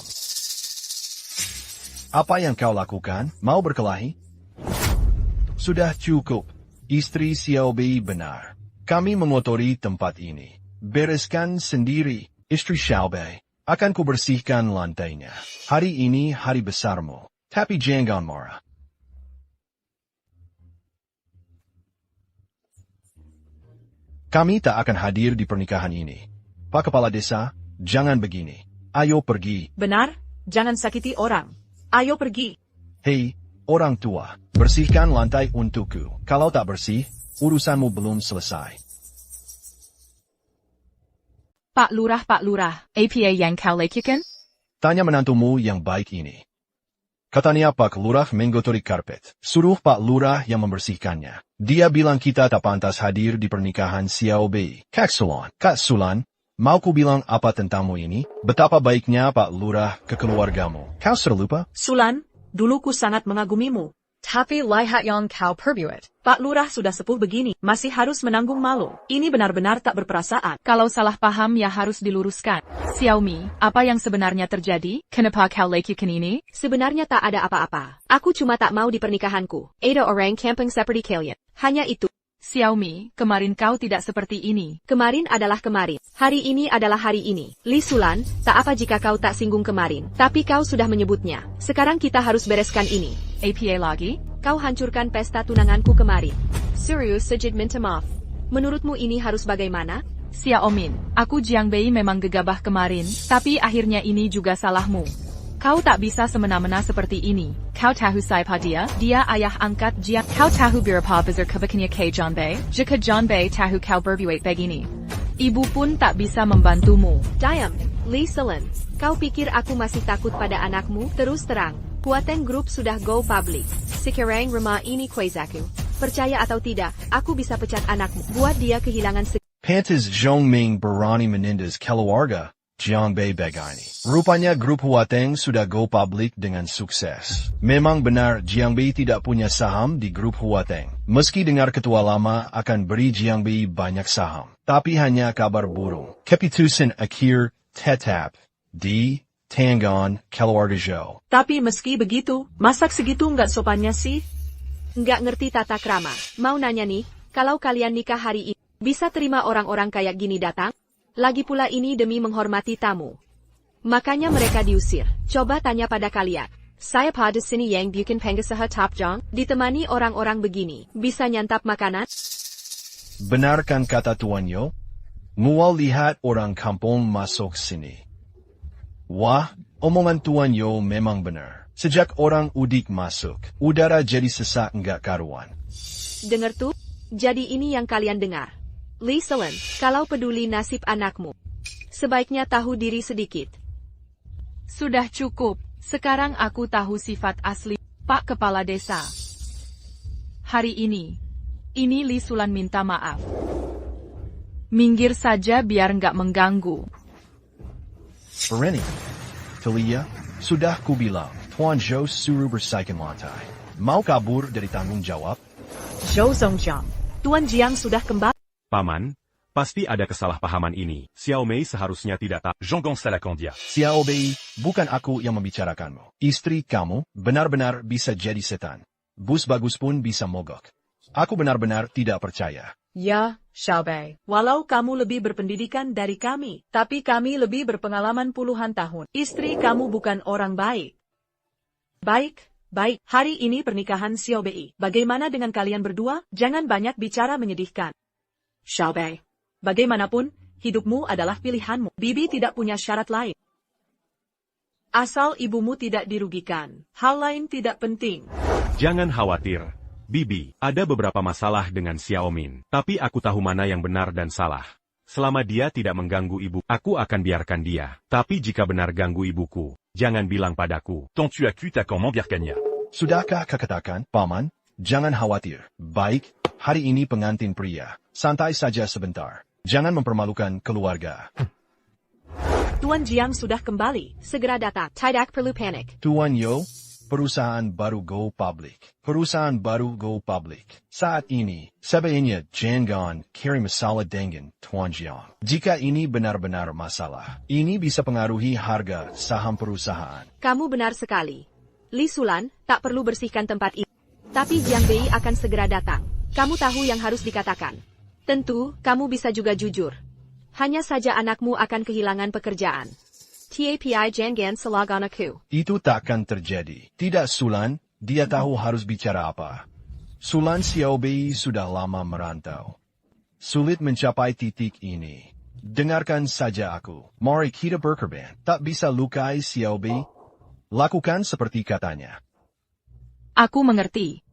Apa yang kau lakukan? Mau berkelahi? Sudah cukup. Istri Xiaobei benar. Kami mengotori tempat ini. Bereskan sendiri. Istri Xiaobei. Akan kubersihkan lantainya. Hari ini hari besarmu. Tapi jangan marah. Kami tak akan hadir di pernikahan ini. Pak Kepala Desa, jangan begini. Ayo pergi. Benar, jangan sakiti orang. Ayo pergi. Hei, orang tua, bersihkan lantai untukku. Kalau tak bersih, urusanmu belum selesai. Pak Lurah, APA yang kau lakukan? Tanya menantumu yang baik ini. Katanya Pak Lurah menggotori karpet. Suruh Pak Lurah yang membersihkannya. Dia bilang kita tak pantas hadir di pernikahan Xiaobei. Kak Sulan, mau ku bilang apa tentangmu ini? Betapa baiknya Pak Lurah ke keluargamu. Kau sudah lupa? Sulan, Duluku sangat mengagumimu. Tapi lihat yang kau perbuat. Pak Lurah sudah sepuh begini, masih harus menanggung malu. Ini benar-benar tak berperasaan. Kalau salah paham ya harus diluruskan. Xiaomi, apa yang sebenarnya terjadi? Kenapa kau lakukan ini? Sebenarnya tak ada apa-apa. Aku cuma tak mau di pernikahanku. Ada orang camping seperti kalian. Hanya itu. Xiaomi, kemarin kau tidak seperti ini. Kemarin adalah kemarin. Hari ini adalah hari ini. Li Sulan, tak apa jika kau tak singgung kemarin. Tapi kau sudah menyebutnya. Sekarang kita harus bereskan ini. APA lagi? Kau hancurkan pesta tunanganku kemarin. Serius Sejid minta maaf. Menurutmu ini harus bagaimana? Xiaomin, aku Jiang Bei memang gegabah kemarin, tapi akhirnya ini juga salahmu. Kau tak bisa semena-mena seperti ini. Kau tahu siapa dia? Dia ayah angkat Jiang. Kau tahu berapa besar kebaikannya ke John Bei? Jika John Bei tahu kau berbuat begini, ibu pun tak bisa membantumu. Diam, Li Sulan. Kau pikir aku masih takut pada anakmu? Terus terang, Huateng Group sudah go public. Sekarang rumah ini kuisaku. Percaya atau tidak, aku bisa pecat anakmu. Buat dia kehilangan Pantas Zhongming Barani Menendez keluarga Jiang Bei begini. Rupanya grup Huateng sudah go public dengan sukses. Memang benar Jiang Bei tidak punya saham di grup Huateng. Meski dengar ketua lama akan beri Jiang Bei banyak saham. Tapi hanya kabar burung. Keputusan akhir tetap di tangan keluarga Zhou. Tapi meski begitu, masak segitu nggak sopannya sih? Nggak ngerti tata krama. Mau nanya nih, kalau kalian nikah hari ini, bisa terima orang-orang kayak gini datang? Lagi pula ini demi menghormati tamu. Makanya mereka diusir. Coba tanya pada kalian. Saya pada sini yang bikin pengusaha top jong, ditemani orang-orang begini. Bisa nyantap makanan? Benarkan kata Tuan Yo? Mual lihat orang kampung masuk sini. Wah, omongan Tuan Yo memang benar. Sejak orang udik masuk, udara jadi sesak enggak karuan. Dengar tuh, jadi ini yang kalian dengar. Li Sulan, kalau peduli nasib anakmu, sebaiknya tahu diri sedikit. Sudah cukup, sekarang aku tahu sifat asli Pak Kepala Desa. Hari ini Li Sulan minta maaf. Minggir saja biar nggak mengganggu. Berani, Telia, sudah kubilang, Tuan Zhou suruh bersihkan lantai. Mau kabur dari tanggung jawab? Zhou Zongjiang, Tuan Jiang sudah kembali. Paman, pasti ada kesalahpahaman ini. Xiaomei seharusnya tidak tahu. Jean Salacandia. Xiao Bei, bukan aku yang membicarakanmu. Istri kamu benar-benar bisa jadi setan. Bus bagus pun bisa mogok. Aku benar-benar tidak percaya. Ya, Xiaobei. Walau kamu lebih berpendidikan dari kami, tapi kami lebih berpengalaman puluhan tahun. Istri kamu bukan orang baik. Baik. Hari ini pernikahan Xiao Bei. Bagaimana dengan kalian berdua? Jangan banyak bicara menyedihkan. Xiaobei, bagaimanapun, hidupmu adalah pilihanmu. Bibi tidak punya syarat lain. Asal ibumu tidak dirugikan, hal lain tidak penting. Jangan khawatir, Bibi. Ada beberapa masalah dengan Xiaomin, tapi aku tahu mana yang benar dan salah. Selama dia tidak mengganggu ibu, aku akan biarkan dia. Tapi jika benar ganggu ibuku, jangan bilang padaku. Tant tu as cu ta quand m'embiarcagna. Sudahkah kau katakan, Paman? Jangan khawatir. Baik, hari ini pengantin pria. Santai saja sebentar. Jangan mempermalukan keluarga. Tuan Jiang sudah kembali. Segera datang. Tidak perlu panik. Tuan Yo, perusahaan baru go public. Saat ini, sebaiknya jangan kirim masalah dengan Tuan Jiang. Jika ini benar-benar masalah, ini bisa pengaruhi harga saham perusahaan. Kamu benar sekali. Li Sulan, tak perlu bersihkan tempat ini. Tapi Jiang Bei akan segera datang. Kamu tahu yang harus dikatakan. Tentu, kamu bisa juga jujur. Hanya saja anakmu akan kehilangan pekerjaan. Tapi jangan salagan aku. Itu takkan terjadi. Tidak Sulan, dia tahu harus bicara apa. Sulan Xiao Bei sudah lama merantau. Sulit mencapai titik ini. Dengarkan saja aku. Mari kita berkorban. Tak bisa lukai Xiao Bei. Lakukan seperti katanya. Aku mengerti.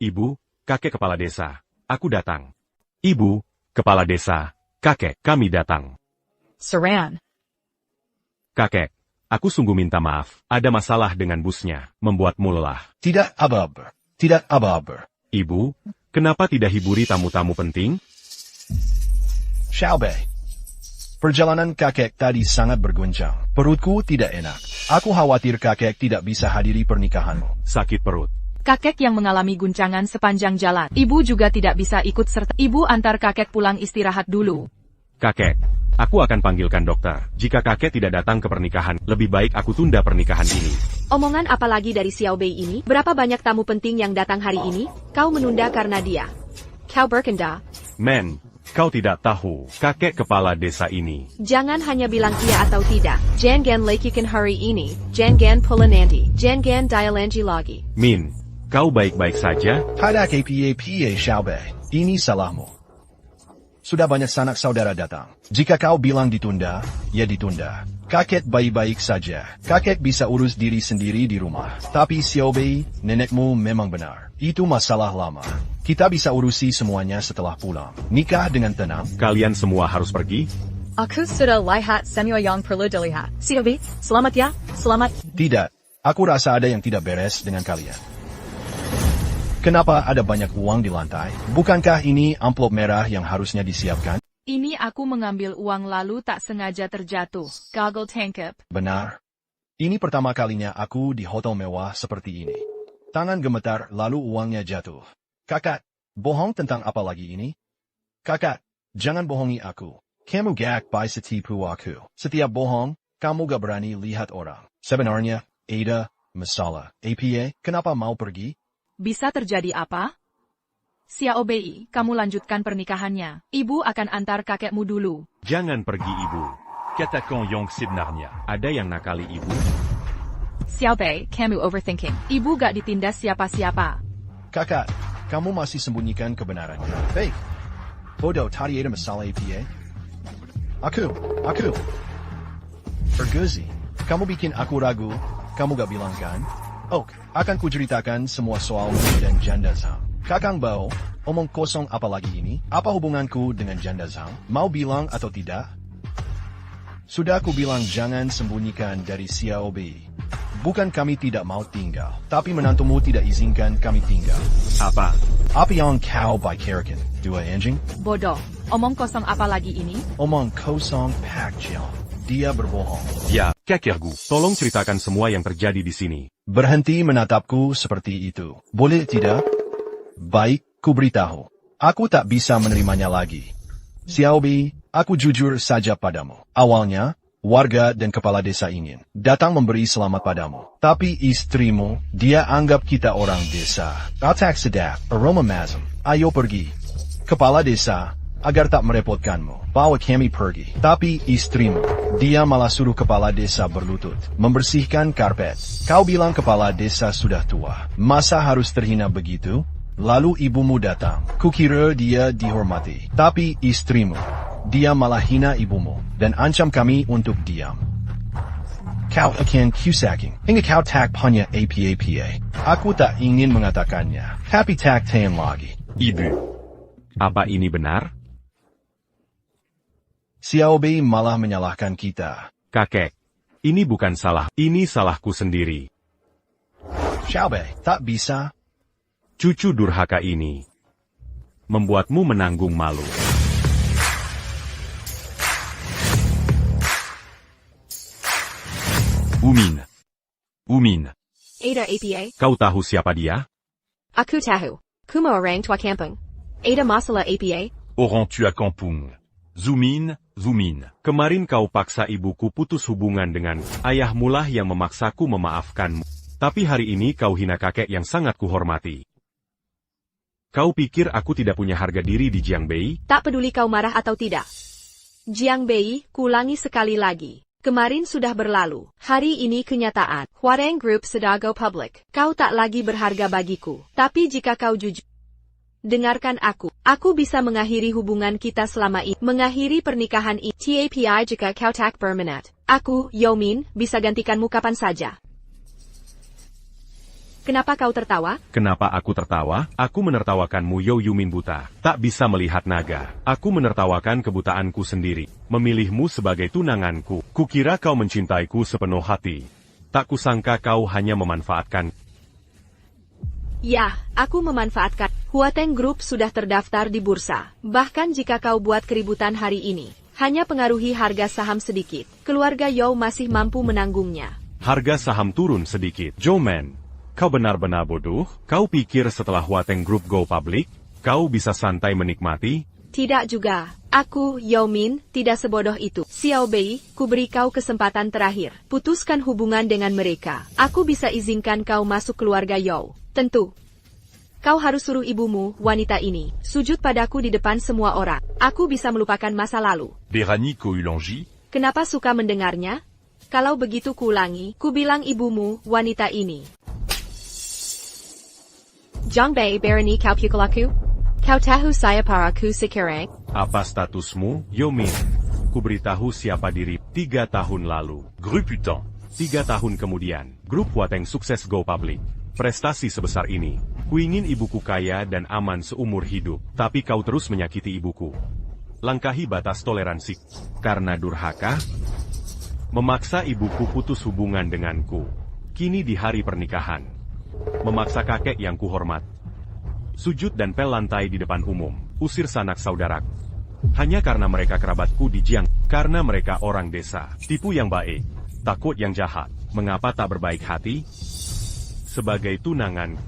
Ibu, kakek kepala desa, aku datang. Ibu, kepala desa, kakek, kami datang. Saran. Kakek, aku sungguh minta maaf. Ada masalah dengan busnya, membuatmu lelah. Tidak apa-apa. Ibu, kenapa tidak hiburi tamu-tamu penting? Xiao Bei. Perjalanan kakek tadi sangat berguncang. Perutku tidak enak. Aku khawatir kakek tidak bisa hadiri pernikahanmu. Sakit perut. Kakek yang mengalami guncangan sepanjang jalan. Ibu juga tidak bisa ikut serta. Ibu antar kakek pulang istirahat dulu. Kakek, aku akan panggilkan dokter. Jika kakek tidak datang ke pernikahan, lebih baik aku tunda pernikahan ini. Omongan apa lagi dari Xiao Bei ini? Berapa banyak tamu penting yang datang hari ini? Kau menunda karena dia. Kau berkenda. Men, kau tidak tahu, kakek kepala desa ini. Jangan hanya bilang iya atau tidak. Jangan lakukan hari ini. Jangan pula nanti. Jangan dialanji lagi. Min, kau baik-baik saja? Tidak apa-apa Xiao Bei. Ini salahmu. Sudah banyak sanak saudara datang. Jika kau bilang ditunda, ya ditunda. Kakek baik-baik saja. Kakek bisa urus diri sendiri di rumah. Tapi Xiao Bei, nenekmu memang benar. Itu masalah lama. Kita bisa urusi semuanya setelah pulang. Nikah dengan tenang. Kalian semua harus pergi? Aku sudah lihat semua yang perlu dilihat. Xiao Bei, selamat ya, selamat. Tidak. Aku rasa ada yang tidak beres dengan kalian. Kenapa ada banyak uang di lantai? Bukankah ini amplop merah yang harusnya disiapkan? Ini aku mengambil uang lalu tak sengaja terjatuh. Gagal tangkap. Benar. Ini pertama kalinya aku di hotel mewah seperti ini. Tangan gemetar lalu uangnya jatuh. Kakak, bohong tentang apa lagi ini? Kakak, jangan bohongi aku. Kamu gak bisa tipu aku. Setiap bohong, kamu gak berani lihat orang. Sebenarnya, ada masalah. APA, kenapa mau pergi? Bisa terjadi apa? Xiao Bei, kamu lanjutkan pernikahannya. Ibu akan antar kakekmu dulu. Jangan pergi ibu. Qu'attaquant Yang sebenarnya? Ada yang nakali ibu? Xiao Bei, kamu overthinking. Ibu gak ditindas siapa-siapa. Kakak, kamu masih sembunyikan kebenarannya. Baik. Bodoh, tadi ada masalah APA. Aku. Perguzi, kamu bikin aku ragu. Kamu gak bilang kan? Oh, akan kuceritakan semua soalmu dan Janda Zhang. Kakang Bao, omong kosong apa lagi ini? Apa hubunganku dengan Janda Zhang? Mau bilang atau tidak? Sudah aku bilang jangan sembunyikan dari Xiao Bei. Bukan kami tidak mau tinggal, tapi menantumu tidak izinkan kami tinggal. Apa? Apa yang kau bicarakan? Dua anjing? Bodoh. Omong kosong apa lagi ini? Omong kosong Pak Jiang. Dia berbohong. Ya, kakek Gu, tolong ceritakan semua yang terjadi di sini. Berhenti menatapku seperti itu. Boleh tidak? Baik, ku beritahu. Aku tak bisa menerimanya lagi. Xiao Bei, aku jujur saja padamu. Awalnya, warga dan kepala desa ingin datang memberi selamat padamu. Tapi istrimu, dia anggap kita orang desa. Atak sedap, aroma mazam. Ayo pergi. Kepala desa, agar tak merepotkanmu, bawa kami pergi. Tapi istrimu, dia malah suruh kepala desa berlutut, membersihkan karpet. Kau bilang kepala desa sudah tua. Masa harus terhina begitu? Lalu ibumu datang. Kukira dia dihormati. Tapi istrimu, dia malah hina ibumu, dan ancam kami untuk diam. Kau akan kusaking, hingga kau tak punya apa-apa. Aku tak ingin mengatakannya, tapi tak tahan lagi. Ibu, apa ini benar? Xiao Bei malah menyalahkan kita. Kakek, ini bukan salah, ini salahku sendiri. Xiao Bei, tak bisa. Cucu durhaka ini membuatmu menanggung malu. Umin. Ada APA. Kau tahu siapa dia? Aku tahu. Kuma orang tua kampung. Ada masalah APA. Orang tua kampung. Zumin. Kemarin kau paksa ibuku putus hubungan dengan ayahmu lah yang memaksaku memaafkanmu. Tapi hari ini kau hina kakek yang sangat kuhormati. Kau pikir aku tidak punya harga diri di Jiang Bei? Tak peduli kau marah atau tidak. Jiang Bei, kulangi sekali lagi. Kemarin sudah berlalu. Hari ini kenyataan. Huareng Group sudah go public. Kau tak lagi berharga bagiku. Tapi jika kau jujur, dengarkan aku. Aku bisa mengakhiri hubungan kita selama ini. Mengakhiri pernikahan ini. TAPI jika kau tak berminat. Aku, Yomin, bisa gantikanmu kapan saja. Kenapa kau tertawa? Kenapa aku tertawa? Aku menertawakanmu Yumin buta. Tak bisa melihat naga. Aku menertawakan kebutaanku sendiri. Memilihmu sebagai tunanganku. Kukira kau mencintaiku sepenuh hati. Tak kusangka kau hanya memanfaatkan. Ya, aku memanfaatkan. Huateng Group sudah terdaftar di bursa. Bahkan jika kau buat keributan hari ini, Hanya pengaruhi harga saham sedikit. Keluarga Yao masih mampu menanggungnya. Harga saham turun sedikit. Joman, kau benar-benar bodoh? Kau pikir setelah Huateng Group go public, kau bisa santai menikmati? Tidak juga. Aku, Yao Min, tidak sebodoh itu. Xiao Bei, ku beri kau kesempatan terakhir. Putuskan hubungan dengan mereka. Aku bisa izinkan kau masuk keluarga Yao. Tentu. Kau harus suruh ibumu, wanita ini, sujud padaku di depan semua orang. Aku bisa melupakan masa lalu. Berani Koulangi, Kenapa suka mendengarnya? Kalau begitu kuulangi, ku bilang ibumu, wanita ini. Zhang Bei berani kau pukul aku? Kau tahu saya paraku sekarang? Apa statusmu, Yao Min? Ku beritahu siapa diri 3 tahun lalu. Gru putain. 3 tahun kemudian, grup Huateng sukses go public. Prestasi sebesar ini, ku ingin ibuku kaya dan aman seumur hidup, tapi kau terus menyakiti ibuku. Langkahi batas toleransi. Karena durhaka, memaksa ibuku putus hubungan denganku. Kini di hari pernikahan, memaksa kakek yang kuhormat. Sujud dan pel lantai di depan umum, usir sanak saudaraku. Hanya karena mereka kerabatku di Jiang, karena mereka orang desa. Tipu yang baik, takut yang jahat. Mengapa tak berbaik hati? Sebagai tunangan,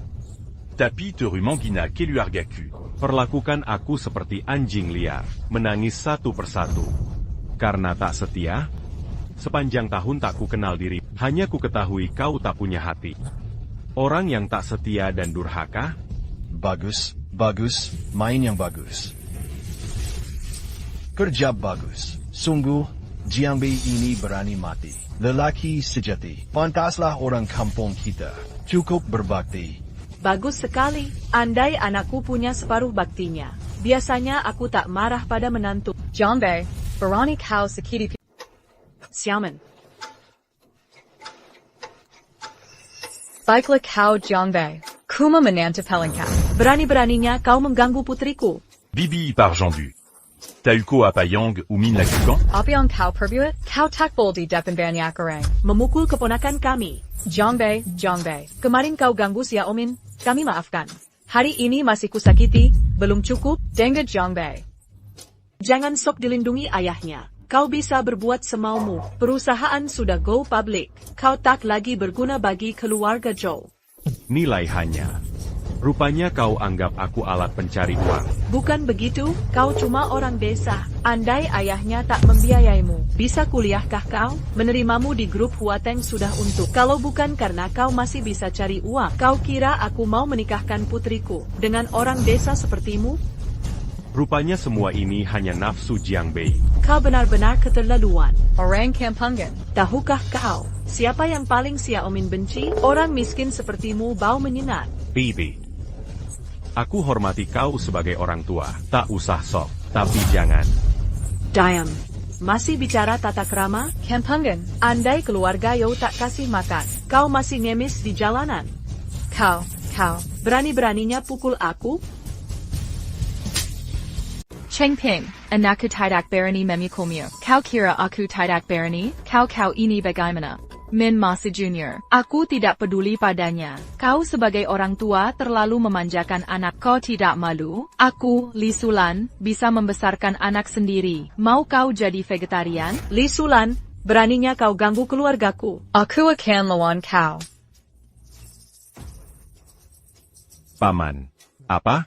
Tapi te rue Manguina Keluargaku. perlakukan aku seperti anjing liar, menangis satu persatu. Karena tak setia, sepanjang tahun tak ku kenal diri, hanya ku ketahui kau tak punya hati. Orang yang tak setia dan durhaka, Bagus, bagus, main yang bagus. Kerja bagus. Sungguh, Jiang Bei ini berani mati. Lelaki sejati. Pantaslah orang kampung kita. Cukup berbakti. Bagus sekali. Andai anakku punya separuh baktinya. Biasanya aku tak marah pada menantu. Zhang Bei, berani kau sakiti Xiamen. Baiklah kau Zhang Bei. Kuma menanta pelengkap. Berani-beraninya kau mengganggu putriku. Bibi Parjendu. Tauko Apayang ou Min Lakukan. Apa yang kau perbuat? Kau tak boleh di depan banyak orang. Memukul keponakan kami. Zhang Bei, Zhang Bei. Kemarin kau ganggu Xiao Min, kami maafkan. Hari ini masih kusakiti, belum cukup? Dengar Zhang Bei. Jangan sok dilindungi ayahnya. Kau bisa berbuat semaumu. Perusahaan sudah go public. Kau tak lagi berguna bagi keluarga Zhou. nilai hanya. Rupanya kau anggap aku alat pencari uang. Bukan begitu, kau cuma orang desa. Andai ayahnya tak membiayaimu, bisa kuliahkah kau? Menerimamu di grup Huateng sudah untuk. Kalau bukan karena kau masih bisa cari uang, kau kira aku mau menikahkan putriku dengan orang desa sepertimu? Rupanya semua ini hanya nafsu Jiang Bei. Kau benar-benar keterlaluan. Orang kampungan. Tahukah kau, siapa yang paling Xiao Min benci? Orang miskin sepertimu bau menyenat. Bibi. Aku hormati kau sebagai orang tua, tak usah sok, tapi jangan. Diam. Masih bicara tata krama? Kampungan. Andai keluarga Yao tak kasih makan, kau masih ngemis di jalanan. Kau. Berani-beraninya pukul aku? Cheng Ping, anakku tidak berani memukulmu. Kau kira aku tidak berani? Kau ini bagaimana? Min Masi Junior, aku tidak peduli padanya. Kau sebagai orang tua terlalu memanjakan anak. Kau tidak malu? Aku, Li Sulan, bisa membesarkan anak sendiri. Mau kau jadi vegetarian? Li Sulan, beraninya kau ganggu keluargaku. Aku akan lawan kau. Paman. Apa?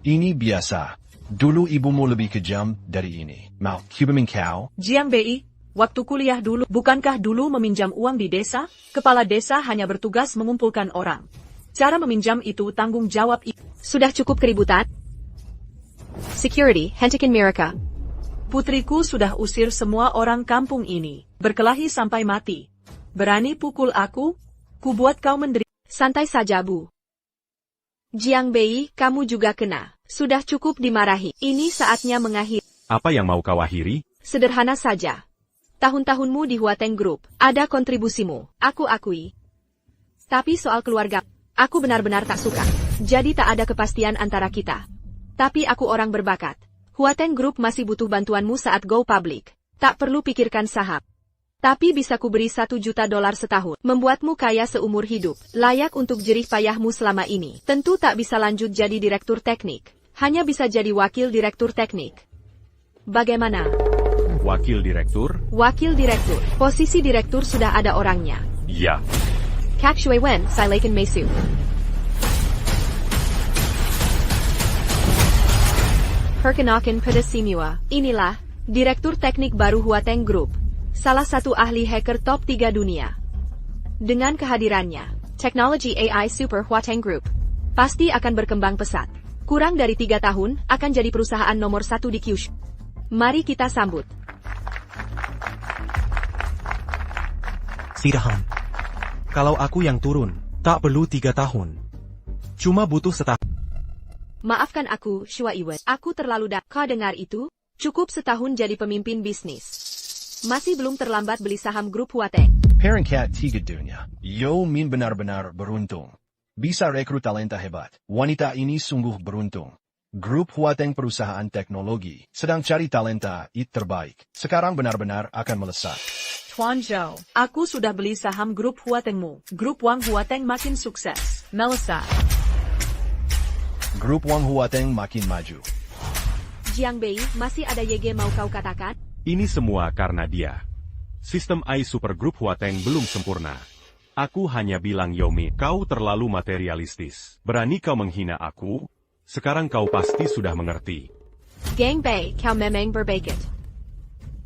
Ini biasa. Dulu ibumu lebih kejam dari ini. Mau cubamin kau? Jiang Bei, waktu kuliah dulu, bukankah dulu meminjam uang di desa? Kepala desa hanya bertugas mengumpulkan orang. Cara meminjam itu tanggung jawab Sudah cukup keributan? Security, hentikan mereka. Putriku sudah usir semua orang kampung ini. Berkelahi sampai mati. Berani pukul aku? Ku buat kau menderita. Santai saja, Bu. Jiang Bei, kamu juga kena. Sudah cukup dimarahi. Ini saatnya mengakhiri. Apa yang mau kau akhiri? Sederhana saja. Tahun-tahunmu di Huateng Group, ada kontribusimu, aku akui. Tapi soal keluarga, aku benar-benar tak suka. Jadi tak ada kepastian antara kita. Tapi aku orang berbakat. Huateng Group masih butuh bantuanmu saat go public. Tak perlu pikirkan saham. Tapi bisa kuberi $1 juta setahun. Membuatmu kaya seumur hidup. Layak untuk jerih payahmu selama ini. Tentu tak bisa lanjut jadi direktur teknik. Hanya bisa jadi wakil direktur teknik. Bagaimana? Wakil Direktur? Wakil Direktur. Posisi Direktur sudah ada orangnya. Ya. Kak Shui Wen, Silakan Mesu. Perkenalkan pada Simua. Inilah Direktur Teknik baru Huateng Group. Salah satu ahli hacker top 3 dunia. Dengan kehadirannya, teknologi AI Super Huateng Group pasti akan berkembang pesat. Kurang dari 3 tahun, akan jadi perusahaan nomor 1 di Kyushu. Mari kita sambut. Sidahan. Kalau aku yang turun, tak perlu 3 tahun. Cuma butuh setahun. Maafkan aku, Shua Iwen. Aku terlalu Kau dengar itu? Cukup setahun jadi pemimpin bisnis. Masih belum terlambat beli saham grup Huateng. Peringkat 3 dunia. Yo Min benar-benar beruntung. Bisa rekrut talenta hebat. Wanita ini sungguh beruntung. Grup Huateng perusahaan teknologi sedang cari talenta IT terbaik. Sekarang benar-benar akan melesat. Tuan Zhou, aku sudah beli saham grup Huatengmu. Grup Wang Huateng makin sukses. Melesat. Grup Wang Huateng makin maju. Jiang Bei, masih ada YG mau kau katakan? Ini semua karena dia. Sistem AI Super Group Huateng belum sempurna. Aku hanya bilang Yomi, kau terlalu materialistis. Berani kau menghina aku? Sekarang kau pasti sudah mengerti. Gang Bei, kau memang berbakat.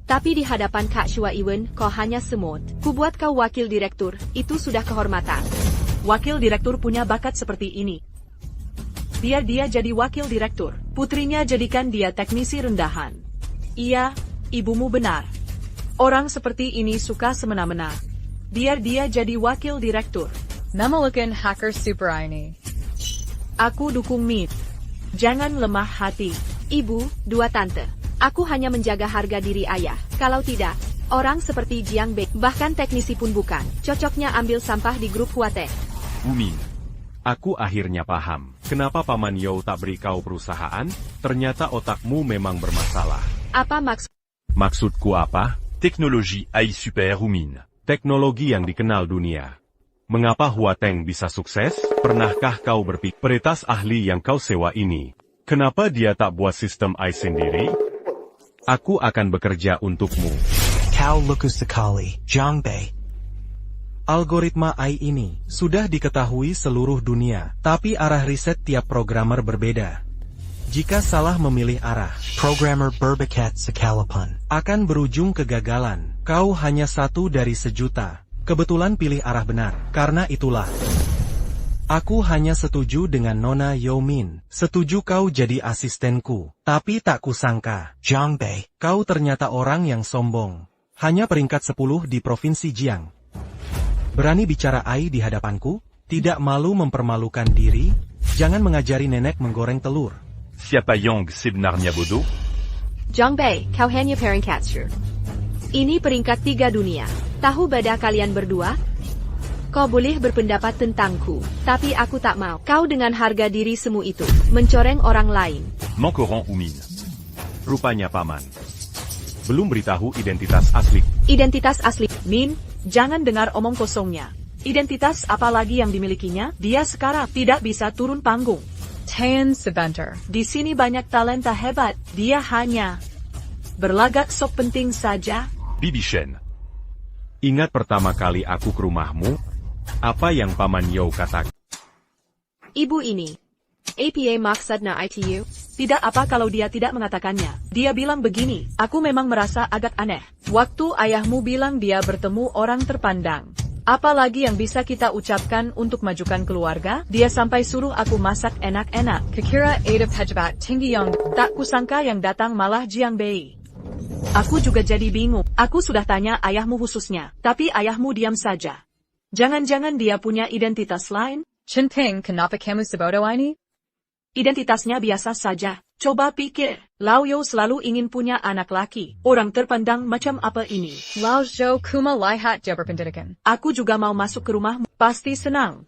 Tapi di hadapan Kak Shua Iwen, kau hanya semut. Kubuat kau wakil direktur, itu sudah kehormatan. Wakil direktur punya bakat seperti ini. Biar dia jadi wakil direktur. Putrinya jadikan dia teknisi rendahan. Iya, ibumu benar. Orang seperti ini suka semena-mena. Biar dia jadi wakil direktur. Memelukan hacker super ini. Aku dukung Min. Jangan lemah hati. Ibu, 2 tante. Aku hanya menjaga harga diri ayah. Kalau tidak, orang seperti Jiang Bei, bahkan teknisi pun bukan. Cocoknya ambil sampah di grup Huateng. Umi, aku akhirnya paham. Kenapa Paman Yo tak beri kau perusahaan? Ternyata otakmu memang bermasalah. Apa maksud? Maksudku apa? Technologie AI Super Humin. Teknologi yang dikenal dunia. Mengapa Huateng bisa sukses? Pernahkah kau berpikir peretas ahli yang kau sewa ini? Kenapa dia tak buat sistem AI sendiri? Aku akan bekerja untukmu. Kau lukus sekali, Jiang Bei. Algoritma AI ini sudah diketahui seluruh dunia, tapi arah riset tiap programmer berbeda. Jika salah memilih arah, programmer berbakat sekalapan akan berujung kegagalan. Kau hanya 1 dari sejuta. Kebetulan pilih arah benar. Karena itulah, aku hanya setuju dengan Nona Yomin. Setuju kau jadi asistenku. Tapi tak kusangka, Jiang Bei, kau ternyata orang yang sombong. Hanya peringkat 10 di Provinsi Jiang. Berani bicara AI di hadapanku? Tidak malu mempermalukan diri? Jangan mengajari nenek menggoreng telur. Siapa yang sebenarnya bodoh? Jiang Bei, kau hanya peringkat sure. Ini peringkat 3 dunia. Tahu beda kalian berdua? Kau boleh berpendapat tentangku, tapi aku tak mau. Kau dengan harga diri semu itu, mencoreng orang lain. Mancoran Humin. Rupanya Paman belum beritahu identitas asli. Identitas asli. Min, jangan dengar omong kosongnya. Identitas apa lagi yang dimilikinya? Dia sekarang tidak bisa turun panggung. Tan sebentar. Di sini banyak talenta hebat. Dia hanya berlagak sok penting saja. Bibi Shen. Ingat pertama kali aku ke rumahmu? Apa yang Paman Yo katakan? Ibu ini. APA maksudnya ITU? Tidak apa kalau dia tidak mengatakannya. Dia bilang begini, aku memang merasa agak aneh. Waktu ayahmu bilang dia bertemu orang terpandang. Apalagi yang bisa kita ucapkan untuk majukan keluarga? Dia sampai suruh aku masak enak-enak. Kekira ada pejabat tinggi yang Tak kusangka yang datang malah Jiang Bei. Aku juga jadi bingung. Aku sudah tanya ayahmu khususnya, tapi ayahmu diam saja. Jangan-jangan dia punya identitas lain? Chinping kenapa kamu sebodoh ini? Identitasnya biasa saja. Coba pikir, Lao Yo selalu ingin punya anak laki. Orang terpandang macam apa ini? Lao Zhou kuma lihat dia berpendidikan. Aku juga mau masuk ke rumahmu. Pasti senang.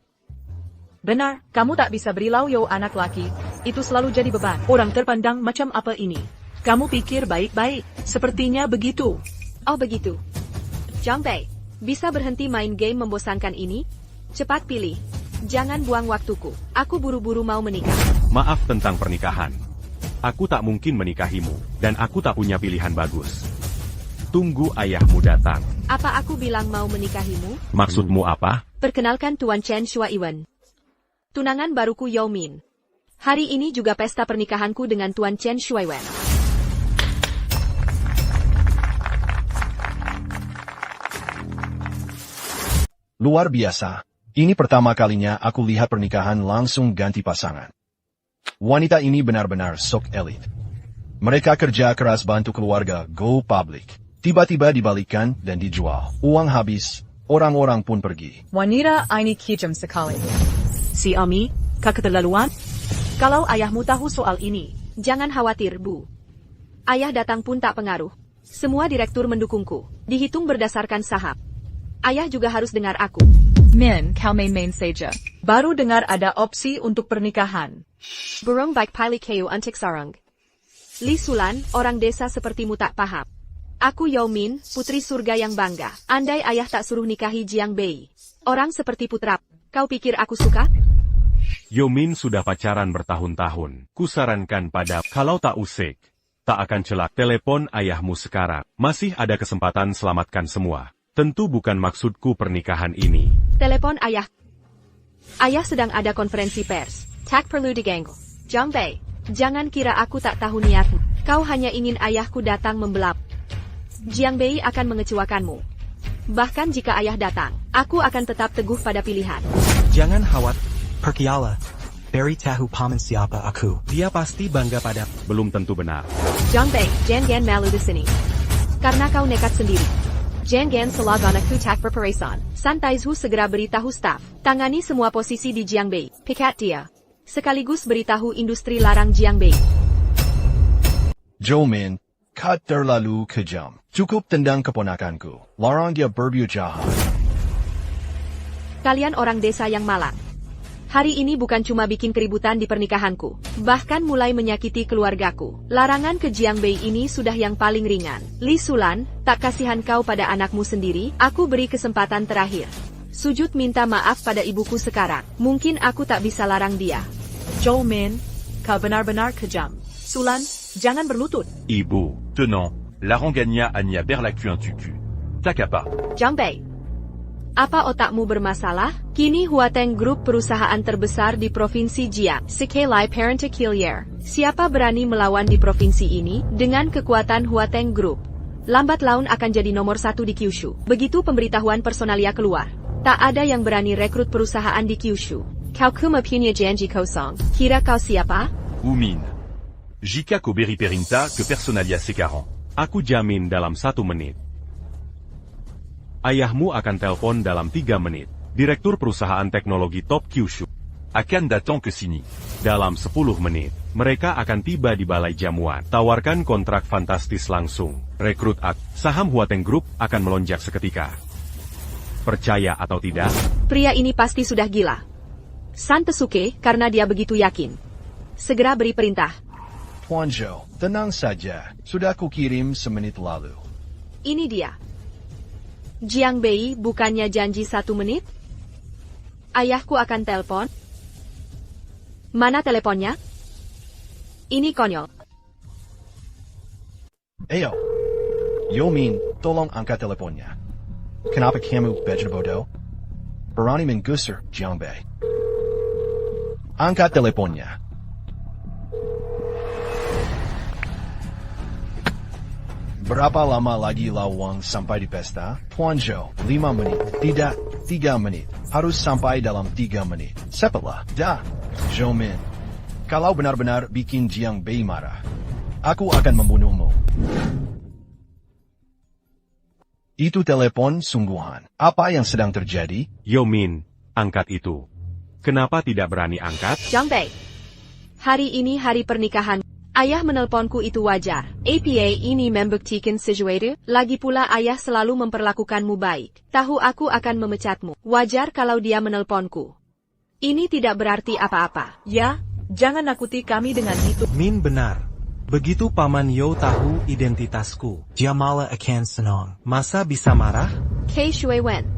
Benar, kamu tak bisa beri Lao Yo anak laki. Itu selalu jadi beban. Orang terpandang macam apa ini? Kamu pikir baik-baik. Sepertinya begitu. Oh begitu. Jiang Bei, bisa berhenti main game membosankan ini? Cepat pilih. Jangan buang waktuku. Aku buru-buru mau menikah. Maaf tentang pernikahan. Aku tak mungkin menikahimu, dan aku tak punya pilihan bagus. Tunggu ayahmu datang. Apa aku bilang mau menikahimu? Maksudmu apa? Perkenalkan Tuan Chen Shuaiwen. Tunangan baruku Yao Min. Hari ini juga pesta pernikahanku dengan Tuan Chen Shuaiwen. Luar biasa. Ini pertama kalinya aku lihat pernikahan langsung ganti pasangan. Wanita ini benar-benar sok elit. Mereka kerja keras bantu keluarga go public. Tiba-tiba dibalikkan dan dijual. Uang habis, orang-orang pun pergi. Wanita ini kejam sekali. Si Ami, kau keterlaluan? Kalau ayahmu tahu soal ini, Jangan khawatir, Bu. Ayah datang pun tak pengaruh. Semua direktur mendukungku. Dihitung berdasarkan saham. Ayah juga harus dengar aku. Min, kau main-main saja. baru dengar ada opsi untuk pernikahan. Burung baik pilih kayu untuk sarang. Li Sulan, orang desa sepertimu tak paham. Aku Yao Min, putri surga yang bangga. Andai ayah tak suruh nikahi Jiang Bei. Orang seperti putra, kau pikir aku suka? Yao Min sudah pacaran bertahun-tahun. Kusarankan pada, kalau tak usik, tak akan celak. Telepon ayahmu sekarang. Masih ada kesempatan selamatkan semua. Tentu bukan maksudku pernikahan ini. Telepon ayah. Ayah sedang ada konferensi pers. Tak perlu diganggu. Jiang Bei, jangan kira aku tak tahu niatmu. Kau hanya ingin ayahku datang membelap. Jiang Bei akan mengecewakanmu. Bahkan jika ayah datang, aku akan tetap teguh pada pilihan. Jangan khawatir, Perkiala. Beri tahu paman siapa aku. Dia pasti bangga pada. Belum tentu benar. Jiang Bei, jangan malu di sini. Karena kau nekat sendiri. Jangan selagana ku tak berperesan. Santai Zhu segera beritahu staf. Tangani semua posisi di Jiang Bei. Pikat dia. Sekaligus beritahu industri larang Jiang Bei. Yao Min, kau terlalu kejam. Cukup tendang keponakanku. Larang dia berbuat jahat. Kalian orang desa yang malang. Hari ini bukan cuma bikin keributan di pernikahanku, bahkan mulai menyakiti keluargaku. Larangan ke Jiang Bei ini sudah yang paling ringan. Li Sulan, tak kasihan kau pada anakmu sendiri? Aku beri kesempatan terakhir. Sujud minta maaf pada ibuku sekarang. Mungkin aku tak bisa larang dia. Yao Min, kau benar-benar kejam. Sulan, jangan berlutut. Ibu. Tenant, Larangania Anya Berlacu un tucu. Takapa. Jiang Bei. Apa otakmu bermasalah? Kini Huateng Group perusahaan terbesar di Provinsi Jiang. Sekali Parenticulier. Siapa berani melawan di provinsi ini? Dengan kekuatan Huateng Group, lambat laun akan jadi nomor 1 di Kyushu. Begitu pemberitahuan personalia keluar, tak ada yang berani rekrut perusahaan di Kyushu. Kau punya janji kosong. Kira kau siapa? Umin. Jika ko beri perinta ke personalia sekarang. Aku jamin dalam 1 menit. Ayahmu akan telepon dalam 3 menit. Direktur perusahaan teknologi top Kyushu. Akan datang ke sini. Dalam 10 menit, mereka akan tiba di balai jamuan. Tawarkan kontrak fantastis langsung. Rekrut saham Huateng Group akan melonjak seketika. Percaya atau tidak? Pria ini pasti sudah gila. San Tesuke, karena dia begitu yakin. Segera beri perintah. Tuan Zhou, tenang saja. Sudah kukirim semenit lalu. Ini dia. Jiang Bei bukannya janji 1 menit? Ayahku akan telepon. Mana teleponnya? Ini konyol. Ayo. Yao Min, tolong angkat teleponnya. Kenapa kamu belajar bodoh? Berani menggusur Jiang Bei. Angkat teleponnya. Berapa lama lagi lawang sampai di pesta? Tuan Zhou, 5 menit. Tidak, 3 menit. Harus sampai dalam 3 menit. Cepatlah. Dah. Yao Min, kalau benar-benar bikin Jiang Bei marah, aku akan membunuhmu. Itu telepon sungguhan. Apa yang sedang terjadi? Yao Min, angkat itu. Kenapa tidak berani angkat? Jiang Bei. Hari ini hari pernikahan. Ayah menelponku itu wajar. APA ini membuktikan sesuatu. Lagi pula ayah selalu memperlakukanmu baik. Tahu aku akan memecatmu. Wajar kalau dia menelponku. Ini tidak berarti apa-apa. Ya, jangan nakuti kami dengan itu. Min benar. Begitu Paman Yo tahu identitasku, dia malah akan senang. Masa bisa marah? Kei Shuiwen.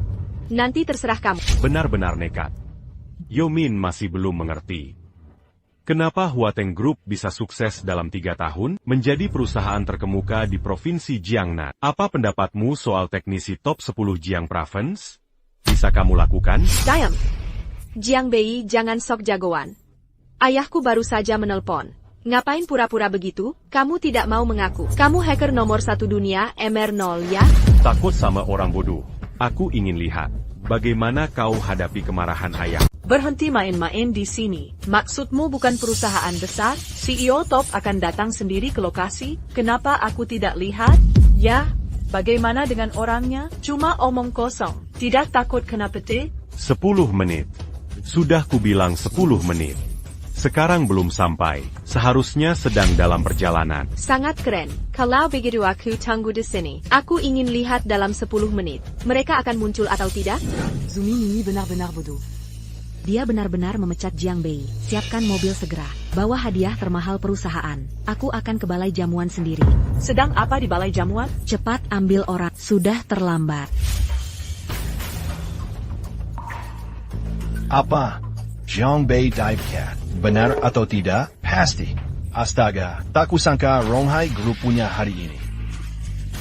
Nanti terserah kamu. Benar-benar nekat. Yao Min masih belum mengerti. Kenapa Huateng Group bisa sukses dalam 3 tahun, menjadi perusahaan terkemuka di Provinsi Jiangnan? Apa pendapatmu soal teknisi top 10 Jiang Province? Bisa kamu lakukan? Diam. Jiang Bei, jangan sok jagoan. Ayahku baru saja menelpon. Ngapain pura-pura begitu? Kamu tidak mau mengaku. Kamu hacker nomor 1 dunia, MR0 ya? Takut sama orang bodoh. Aku ingin lihat bagaimana kau hadapi kemarahan ayah. Berhenti main-main di sini. Maksudmu bukan perusahaan besar? CEO top akan datang sendiri ke lokasi? Kenapa aku tidak lihat? Ya, bagaimana dengan orangnya? Cuma omong kosong. Tidak takut kena petik? 10 menit. Sudah kubilang 10 menit. Sekarang belum sampai. Seharusnya sedang dalam perjalanan. Sangat keren. Kalau begitu aku tunggu di sini. Aku ingin lihat dalam 10 menit. Mereka akan muncul atau tidak? Zumi ini benar-benar bodoh. Dia benar-benar memecat Jiang Bei. Siapkan mobil segera. Bawa hadiah termahal perusahaan. Aku akan ke balai jamuan sendiri. Sedang apa di balai jamuan? Cepat ambil orang. Sudah terlambat. Apa? Jiang Bei Dive Cat. Benar atau tidak? Pasti. Astaga, tak kusangka Ronghai Group punya hari ini.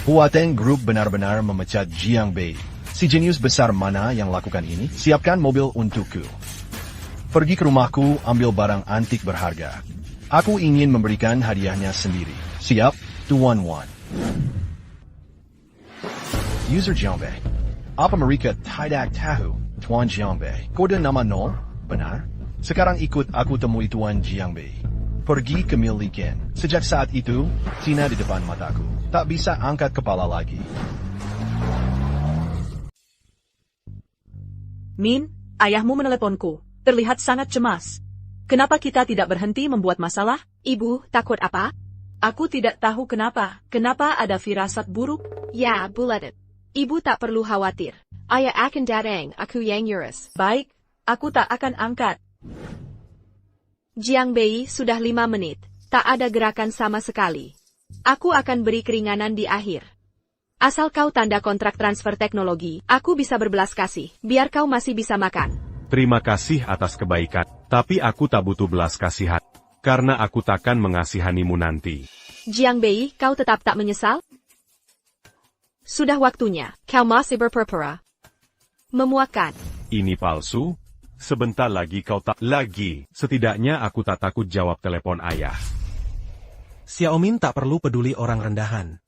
Huateng Group benar-benar memecat Jiang Bei. Si jenius besar mana yang lakukan ini? Siapkan mobil untukku. Pergi ke rumahku, ambil barang antik berharga. Aku ingin memberikan hadiahnya sendiri. Siap, Tuan Wan. User Jiang Bei. Apa mereka tidak tahu Tuan Jiang Bei? Kode nama 0? Benar? Sekarang ikut aku temui Tuan Jiang Bei. Pergi ke Miliken. Sejak saat itu, Tina di depan mataku. Tak bisa angkat kepala lagi. Min, ayahmu meneleponku. Terlihat sangat cemas. Kenapa kita tidak berhenti membuat masalah? Ibu, takut apa? Aku tidak tahu kenapa. Kenapa ada firasat buruk? Ya, Buladet. Ibu tak perlu khawatir. Ayah akan datang, aku yang urus. Baik, aku tak akan angkat. Jiang Bei, sudah 5 menit. Tak ada gerakan sama sekali. Aku akan beri keringanan di akhir. Asal kau tanda kontrak transfer teknologi, aku bisa berbelas kasih, biar kau masih bisa makan. Terima kasih atas kebaikan, tapi aku tak butuh belas kasihan, karena aku takkan mengasihanimu nanti. Jiang Bei, kau tetap tak menyesal? Sudah waktunya, kau masih berpura-pura. Memuakan. Ini palsu? Sebentar lagi kau tak lagi. Setidaknya aku tak takut jawab telepon ayah. Xiaomin tak perlu peduli orang rendahan.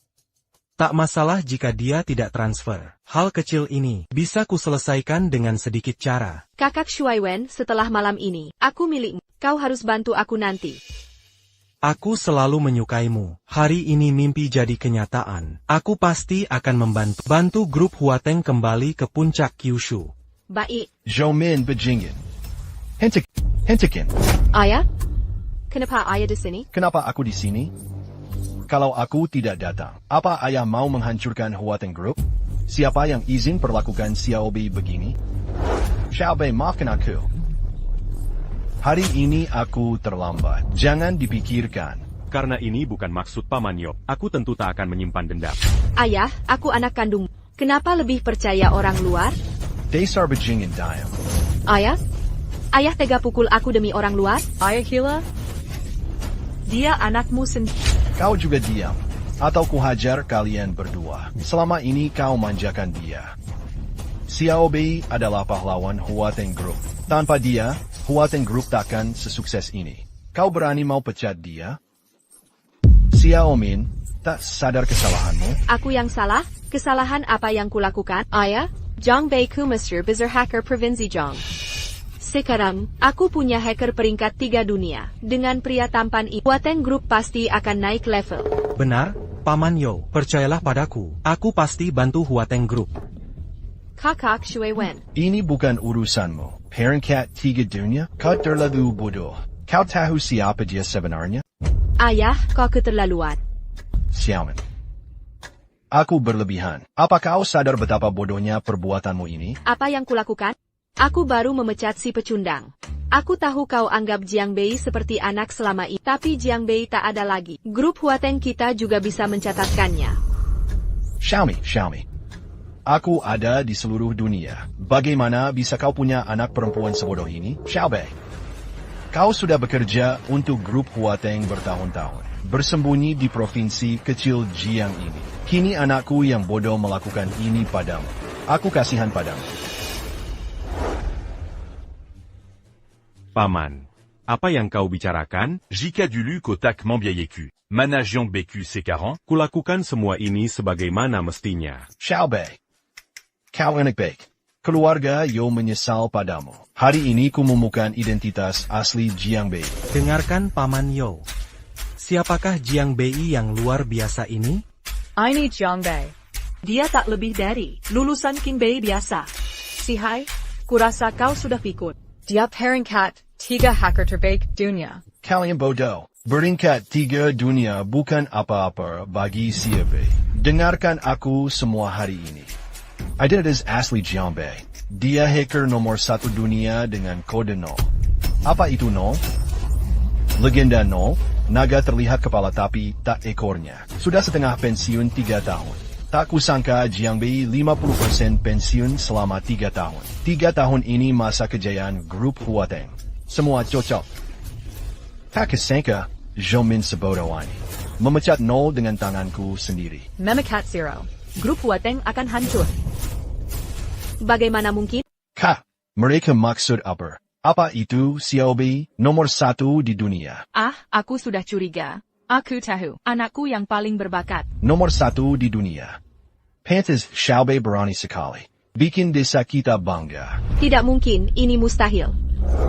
Tak masalah jika dia tidak transfer. Hal kecil ini bisa kuselesaikan dengan sedikit cara. Kakak Shuaiwen, setelah malam ini, aku milikmu. Kau harus bantu aku nanti. Aku selalu menyukaimu. Hari ini mimpi jadi kenyataan. Aku pasti akan bantu grup Huateng kembali ke puncak Kyushu. Baik. Zhoumin Bejingin. Hentikin. Ayah? Kenapa ayah di sini? Kenapa aku di sini? Kalau aku tidak datang, apa ayah mau menghancurkan Huateng Group? Siapa yang izin perlakukan Xiaobi begini? Xiaobi, maafkan aku. Hari ini aku terlambat. Jangan dipikirkan. Karena ini bukan maksud Paman Yop, aku tentu tak akan menyimpan dendam. Ayah, aku anak kandung. Kenapa lebih percaya orang luar? Dasar Bejingin Dayam. Ayah? Ayah tega pukul aku demi orang luar? Ayah Hila? Dia anakmu sendiri. Kau juga diam, atau kuhajar kalian berdua. Selama ini kau manjakan dia. Xiaobi adalah pahlawan Huateng Group. Tanpa dia, Huateng Group takkan sesukses ini. Kau berani mau pecat dia? Xiaomin, tak sadar kesalahanmu? Aku yang salah? Kesalahan apa yang kulakukan? Ayah, Jiang Bei ku Mr. Bizarre Hacker Provinsi Jiang. Sekarang, aku punya hacker peringkat 3 dunia. Dengan pria tampan ini, Huateng Group pasti akan naik level. Benar, Paman Yo, percayalah padaku. Aku pasti bantu Huateng Group. Kakak Shuaiwen. Ini bukan urusanmu. Peringkat 3 dunia? Kau terlalu bodoh. Kau tahu siapa dia sebenarnya? Ayah, kau keterlaluan. Xiaomin. Aku berlebihan. Apa kau sadar betapa bodohnya perbuatanmu ini? Apa yang kulakukan? Aku baru memecat si pecundang. Aku tahu kau anggap Jiang Bei seperti anak selama ini, tapi Jiang Bei tak ada lagi. Grup Huateng kita juga bisa mencatatkannya. Xiaomi. Aku ada di seluruh dunia. Bagaimana bisa kau punya anak perempuan sebodoh ini? Xiaobi. Kau sudah bekerja untuk grup Huateng bertahun-tahun, bersembunyi di provinsi kecil Jiang ini. Kini anakku yang bodoh melakukan ini padamu. Aku kasihan padamu. Paman, apa yang kau bicarakan? Jika dulu kotak membiayeku, mana Jiang BQ C40, Kulakukan semua ini sebagaimana mestinya. Xiao Bei, kau enak baik. Keluarga Yo menyesal padamu. Hari ini kumumukan identitas asli Jiang Bei. Dengarkan Paman Yo. Siapakah Jiang Bei yang luar biasa ini? Ini Jiang Bei. Dia tak lebih dari lulusan King Bei biasa. Si Hai, kurasa kau sudah pikun. Dia peringkat 3 hacker terbaik dunia. Kalian bodoh. Beringkat 3 dunia bukan apa-apa bagi Xia Bei. Dengarkan aku semua hari ini. Identitas asli Jiang Bei. Dia hacker nomor 1 dunia dengan kode 0. Apa itu 0? Legenda 0, naga terlihat kepala tapi tak ekornya. Sudah setengah pensiun 3 tahun. Tak kusangka Jiang Bei 50% pensiun selama 3 tahun. 3 tahun ini masa kejayaan grup Huateng. Semua cocok. Tak kusangka Zhoumin sebodoh ini. Memecat 0 dengan tanganku sendiri. Memecat 0. Grup Huateng akan hancur. Bagaimana mungkin? Kah, mereka maksud apa? Apa itu Xiao Bei nomor 1 di dunia? Aku sudah curiga. Aku tahu, anakku yang paling berbakat. Nomor 1 di dunia. Pantas Xiao Bei berani sekali. Bikin desa kita bangga. Tidak mungkin, ini mustahil.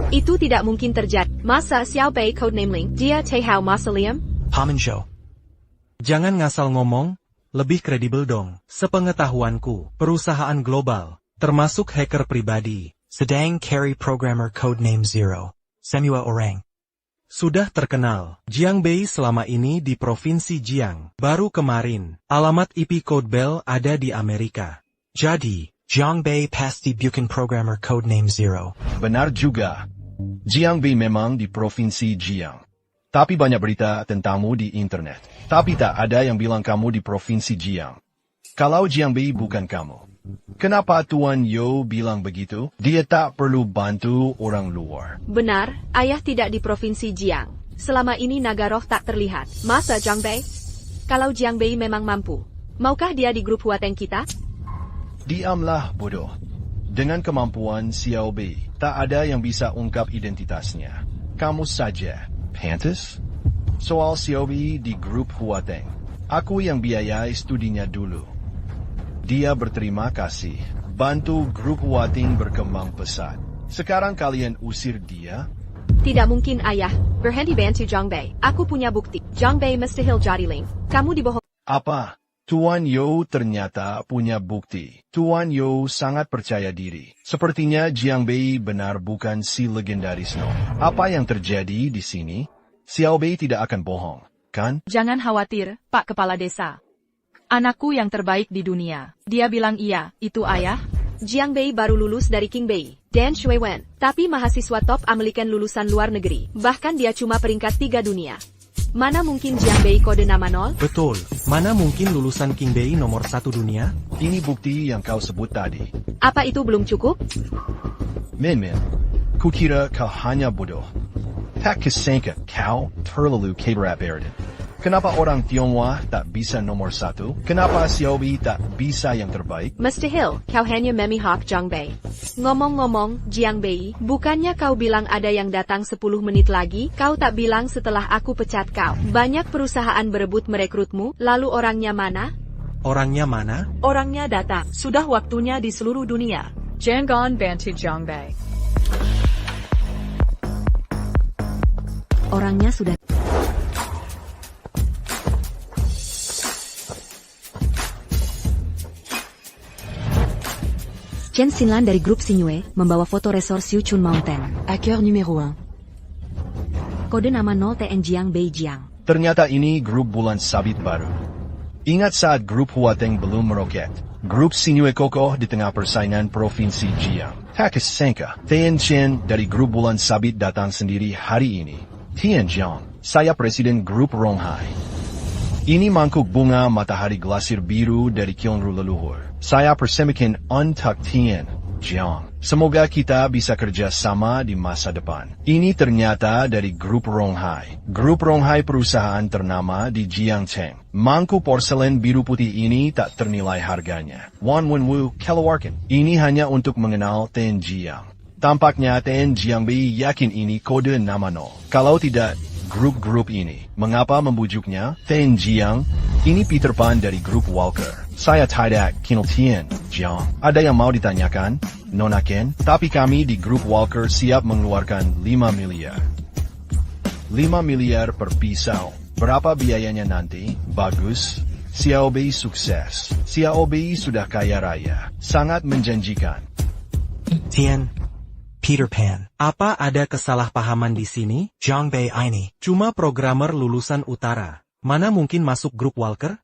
Itu tidak mungkin terjadi. Masa Xiao Bei codename Ling, dia Tehao Mausoleum? Paman Zhou. Jangan ngasal ngomong, lebih kredibel dong. Sepengetahuanku, perusahaan global, termasuk hacker pribadi, sedang carry programmer codename 0, Semua Orang. Sudah terkenal, Jiang Bei selama ini di Provinsi Jiang. Baru kemarin, alamat IP code Bell ada di Amerika. Jadi, Jiang Bei pasti bukan programmer codename 0. Benar juga. Jiang Bei memang di Provinsi Jiang. Tapi banyak berita tentangmu di internet. Tapi tak ada yang bilang kamu di Provinsi Jiang. Kalau Jiang Bei bukan kamu, kenapa Tuan Yo bilang begitu? Dia tak perlu bantu orang luar. Benar, ayah tidak di Provinsi Jiang. Selama ini naga roh tak terlihat. Masa Jiang Bei? Kalau Jiang Bei memang mampu, maukah dia di grup Huateng kita? Diamlah bodoh. Dengan kemampuan Xiao Bei, tak ada yang bisa ungkap identitasnya. Kamu saja. Pantas? Soal Xiao Bei di grup Huateng, aku yang biayai studinya dulu. Dia berterima kasih, bantu grup Huateng berkembang pesat. Sekarang kalian usir dia? Tidak mungkin ayah, berhenti bantu Jiang Bei. Aku punya bukti, Jiang Bei mustahil jadi Ling. Kamu dibohong. Apa? Tuan Yo ternyata punya bukti. Tuan Yo sangat percaya diri. Sepertinya Jiang Bei benar bukan si legendaris No. Apa yang terjadi di sini? Xiao Bei tidak akan bohong, kan? Jangan khawatir, Pak Kepala Desa. Anakku yang terbaik di dunia. Dia bilang iya, itu ayah. Jiang Bei baru lulus dari King Bei, Dan Shui Wen. Tapi mahasiswa top American lulusan luar negeri. Bahkan dia cuma peringkat 3 dunia. Mana mungkin Jiang Bei kode nama 0? Betul, mana mungkin lulusan King Bei nomor 1 dunia? Ini bukti yang kau sebut tadi. Apa itu belum cukup? Min, kukira kau hanya bodoh. Tak kusangka kau terlalu keberap Erden. Kenapa orang Tionghoa tak bisa nomor 1? Kenapa Xiao Bei tak bisa yang terbaik? Mustahil, kau hanya memihak Jiang Bei. Ngomong-ngomong, Jiang Bei, bukannya kau bilang ada yang datang 10 menit lagi? Kau tak bilang setelah aku pecat kau. Banyak perusahaan berebut merekrutmu, lalu orangnya mana? Orangnya mana? Orangnya datang. Sudah waktunya di seluruh dunia. Jangan bantu Jiang Bei. Orangnya sudah. Chen Xinlan dari grup Xingyue membawa foto resor Siu Chun Mountain. Hacker numéro 1. Kode nama 0 TN Jiang Bei Jiang. Ternyata ini grup bulan sabit baru. Ingat saat grup Huateng belum meroket. Grup Xingyue kokoh di tengah persaingan Provinsi Jiang. Tak kusangka, Tian Chen dari grup bulan sabit datang sendiri hari ini. Tian Jiang, saya presiden grup Ronghai. Ini mangkuk bunga matahari glasir biru dari Gyeongru leluhur. Saya persembahkan untuk Tian Jiang. Semoga kita bisa kerja sama di masa depan. Ini ternyata dari Grup Ronghai. Grup Ronghai perusahaan ternama di Jiangcheng. Mangkuk porselen biru putih ini tak ternilai harganya. Wan Wenwu keluarkan. Ini hanya untuk mengenal Ten Jiang. Tampaknya Ten Jiangbei yakin ini kode nama nol. Kalau tidak, grup-grup ini, mengapa membujuknya? Ten Jiang, ini Peter Pan dari Grup Walker. Saya tidak kenal Tian Jiang. Ada yang mau ditanyakan? Nona Ken, tapi kami di Grup Walker siap mengeluarkan 5 miliar. 5 miliar per pisau. Berapa biayanya nanti? Bagus. Xiaobei sukses. Xiaobei sudah kaya raya. Sangat menjanjikan. Tian, Peter Pan. Apa ada kesalahpahaman di sini? Zhangbei ini cuma programmer lulusan utara. Mana mungkin masuk Grup Walker?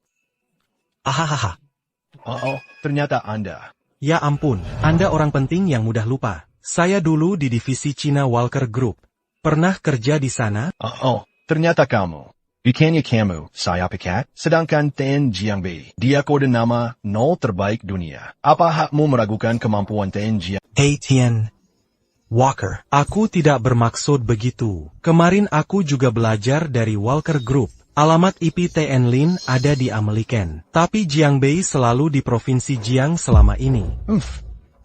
Ahahaha. Oh, ternyata Anda. Ya ampun, Anda orang penting yang mudah lupa. Saya dulu di divisi China Walker Group. Pernah kerja di sana? Oh, ternyata kamu. Bukannya kamu, saya pekat. Sedangkan Ten Jiangbei, dia kode nama nol terbaik dunia. Apa hakmu meragukan kemampuan Ten Jiang? Hey Tian Walker, aku tidak bermaksud begitu. Kemarin aku juga belajar dari Walker Group. Alamat IP TN Lin ada di American, tapi Jiangbei selalu di Provinsi Jiang selama ini.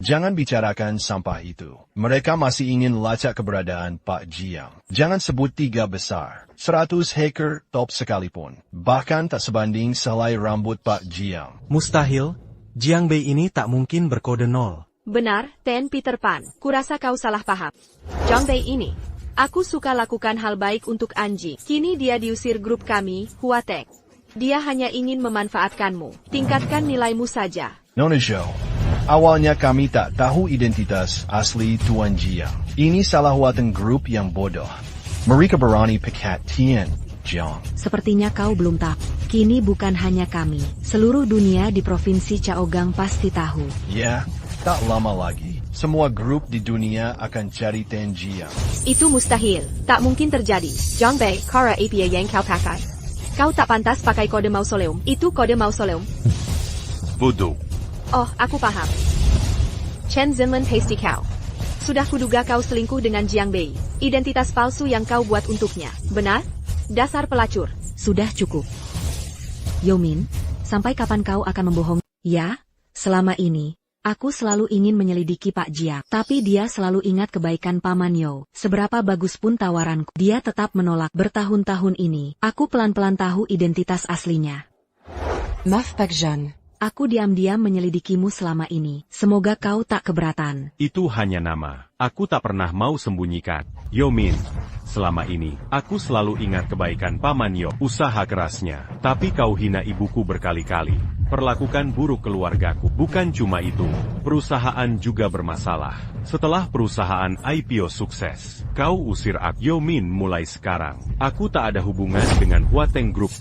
Jangan bicarakan sampah itu. Mereka masih ingin lacak keberadaan Pak Jiang. Jangan sebut 3 besar. 100 hacker top sekalipun. Bahkan tak sebanding sehelai rambut Pak Jiang. Mustahil, Jiangbei ini tak mungkin berkode nol. Benar, Ten Peter Pan. Kurasa kau salah paham. Zhangbei ini. Aku suka lakukan hal baik untuk Anji. Kini dia diusir grup kami, Huateng. Dia hanya ingin memanfaatkanmu. Tingkatkan nilaimu saja. Nona Zhou, awalnya kami tak tahu identitas asli Tuan Jiang. Ini salah Huateng Group yang bodoh. Mereka berani pekat Tian Jiang. Sepertinya kau belum tahu. Kini bukan hanya kami. Seluruh dunia di Provinsi Chaogang pasti tahu. Ya, tak lama lagi. Semua grup di dunia akan cari Ten Jiang. Itu mustahil. Tak mungkin terjadi. Zhangbei, Kara APA yang kau pakai. Kau tak pantas pakai kode mausoleum. Itu kode mausoleum. Bodoh. Oh, aku paham. Chen Zinlin Hasty Cow. Sudah kuduga kau selingkuh dengan Jiangbei. Identitas palsu yang kau buat untuknya. Benar? Dasar pelacur. Sudah cukup. Yomin, sampai kapan kau akan membohong? Ya, selama ini. Aku selalu ingin menyelidiki Pak Jiang, tapi dia selalu ingat kebaikan Paman Yo. Seberapa bagus pun tawaranku, dia tetap menolak. Bertahun-tahun ini, aku pelan-pelan tahu identitas aslinya. Maaf Pak Jean. Aku diam-diam menyelidikimu selama ini. Semoga kau tak keberatan. Itu hanya nama. Aku tak pernah mau sembunyikan. Yomin, selama ini, aku selalu ingat kebaikan Paman Yo, usaha kerasnya. Tapi kau hina ibuku berkali-kali. Perlakukan buruk keluargaku. Bukan cuma itu, perusahaan juga bermasalah. Setelah perusahaan IPO sukses, kau usir aku. Yomin, mulai sekarang, aku tak ada hubungan dengan Huateng Group.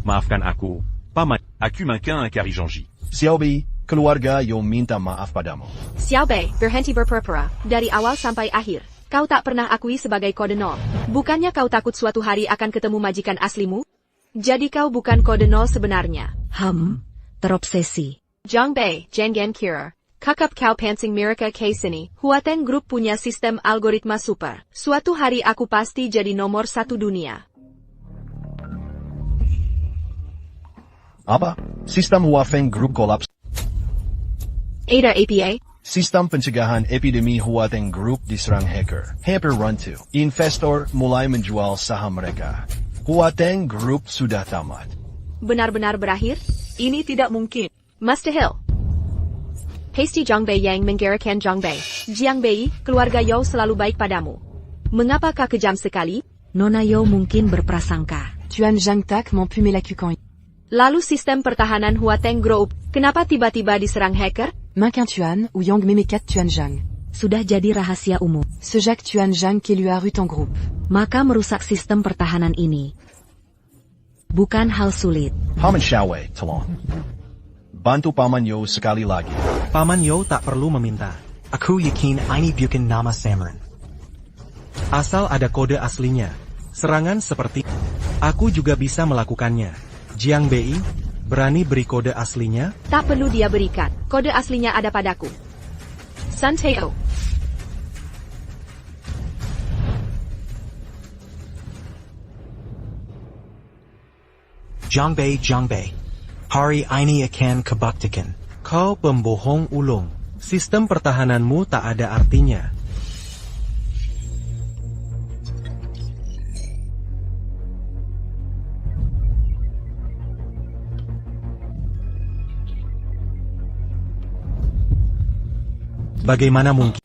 Maafkan aku, Paman. Aku makin cari janji. Xiaobei, keluarga Yo minta maaf padamu. Xiaobei, berhenti berpura-pura. Dari awal sampai akhir, kau tak pernah akui sebagai kode nol. Bukannya kau takut suatu hari akan ketemu majikan aslimu? Jadi kau bukan kode nol sebenarnya. Terobsesi. Zhangbei, Jengen Kira. Kakap kau pansing Mirika K sini. Huateng Group punya sistem algoritma super. Suatu hari aku pasti jadi nomor 1 dunia. Apa? Sistem Huateng Group kolaps. Ada APA? Sistem pencegahan epidemi Huateng Group diserang hacker. Hampir runtuh. Investor mulai menjual saham mereka. Huateng Group sudah tamat. Benar-benar berakhir? Ini tidak mungkin. Mustahil. Hasty Zhangbei yang menggerakan Zhangbei. Jiangbei, keluarga Yo selalu baik padamu. Mengapa kau kejam sekali? Nona Yo mungkin berprasangka. Tuan Zhang Tak m'empumer la cucan. Lalu sistem pertahanan Huateng Group, kenapa tiba-tiba diserang hacker? Minquin Tuan ou Yang Memekat Tuan Zhang. Sudah jadi rahasia umum. Ce Jacques Tuan Zhang qui lui a rut en groupe. Maka merusak sistem pertahanan ini bukan hal sulit. Paman Xiaowei, tolong. Bantu Paman Yo sekali lagi. Paman Yo tak perlu meminta. Aku yakin ini bukan nama samaran. Asal ada kode aslinya. Serangan seperti aku juga bisa melakukannya. Jiangbei, berani beri kode aslinya? Tak perlu dia berikan. Kode aslinya ada padaku. Sun Teo. Jongbei. Hari ini akan kebuktikan. Kau pembohong ulung. Sistem pertahananmu tak ada artinya. Bagaimana mungkin?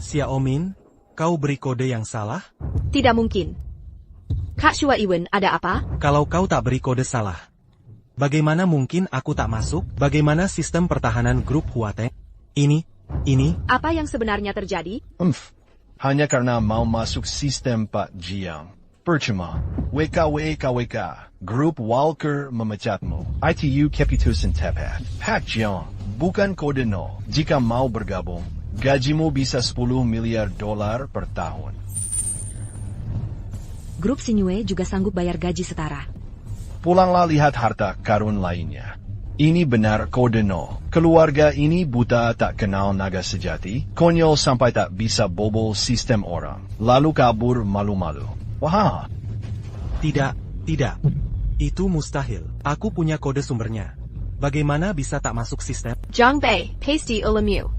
Xiaomin, kau beri kode yang salah? Tidak mungkin. Kak Shua Iwen, ada apa? Kalau kau tak beri kode salah, bagaimana mungkin aku tak masuk? Bagaimana sistem pertahanan grup Huateng? Ini. Apa yang sebenarnya terjadi? Hanya karena mau masuk sistem Pak Jiang. Percuma. WK. Grup Walker memecatmu. ITU keputusan tepat. Pak Jiang, bukan kode 0. Jika mau bergabung, gajimu bisa $10 miliar per tahun. Grup Sinyue juga sanggup bayar gaji setara. Pulanglah lihat harta karun lainnya. Ini benar kode 0. Keluarga ini buta tak kenal naga sejati, konyol sampai tak bisa bobol sistem orang, lalu kabur malu-malu. Wah. Tidak. Itu mustahil. Aku punya kode sumbernya. Bagaimana bisa tak masuk sistem? Jongbei, Pasty Ulemu.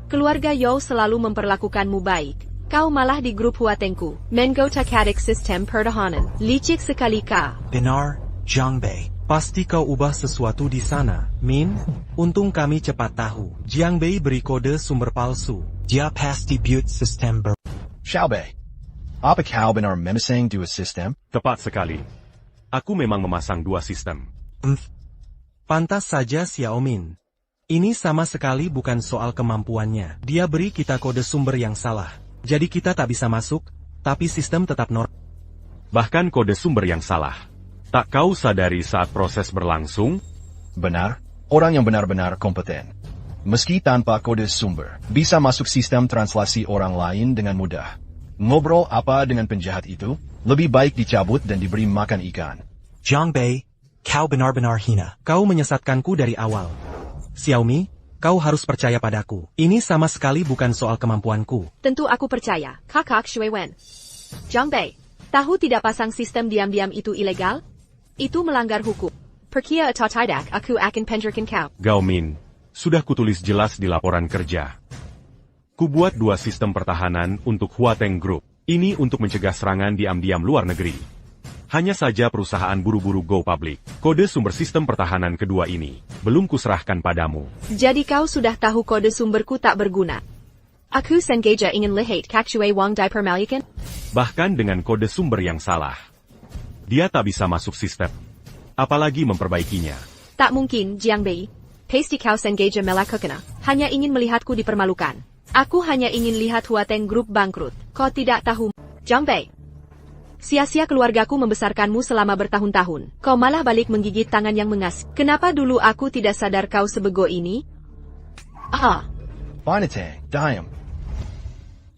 Keluarga Yo selalu memperlakukanmu baik. Kau malah di grup Huatengku. Mengo takadik sistem pertahanan. Licik sekali kau. Benar, Jongbei. Pasti kau ubah sesuatu di sana, Min. Untung kami cepat tahu. Jiangbei beri kode sumber palsu. Dia pasti buat sistem Xiaobei, apa kau benar memasang 2 sistem? Tepat sekali. Aku memang memasang 2 sistem. Pantas saja Xiaomin. Ini sama sekali bukan soal kemampuannya. Dia beri kita kode sumber yang salah. Jadi kita tak bisa masuk, tapi sistem tetap normal. Bahkan kode sumber yang salah. Tak kau sadari saat proses berlangsung? Benar, orang yang benar-benar kompeten. Meski tanpa kode sumber, bisa masuk sistem translasi orang lain dengan mudah. Ngobrol apa dengan penjahat itu? Lebih baik dicabut dan diberi makan ikan. Jongbei, kau benar-benar hina. Kau menyesatkanku dari awal. Xiaomi, kau harus percaya padaku. Ini sama sekali bukan soal kemampuanku. Tentu aku percaya, Kakak Shui Wen. Jongbei, tahu tidak pasang sistem diam-diam itu ilegal? Itu melanggar hukum. Perkia atau tidak, aku akan penjarakan kau. Gao Min, sudah kutulis jelas di laporan kerja. Kubuat 2 sistem pertahanan untuk Huateng Group. Ini untuk mencegah serangan diam-diam luar negeri. Hanya saja perusahaan buru-buru go public. Kode sumber sistem pertahanan kedua ini belum kuserahkan padamu. Jadi kau sudah tahu kode sumberku tak berguna. Aku sengaja ingin lihat Kak Shui Wang dipermalukan? Bahkan dengan kode sumber yang salah, dia tak bisa masuk sistem. Apalagi memperbaikinya. Tak mungkin, Jiangbei. Pasti kau sengaja melakukannya. Hanya ingin melihatku dipermalukan. Aku hanya ingin lihat Huateng Group bangkrut. Kau tidak tahu, Jongbei. Sia-sia keluargaku membesarkanmu selama bertahun-tahun. Kau malah balik menggigit tangan yang mengas. Kenapa dulu aku tidak sadar kau sebego ini? Binatang, diam.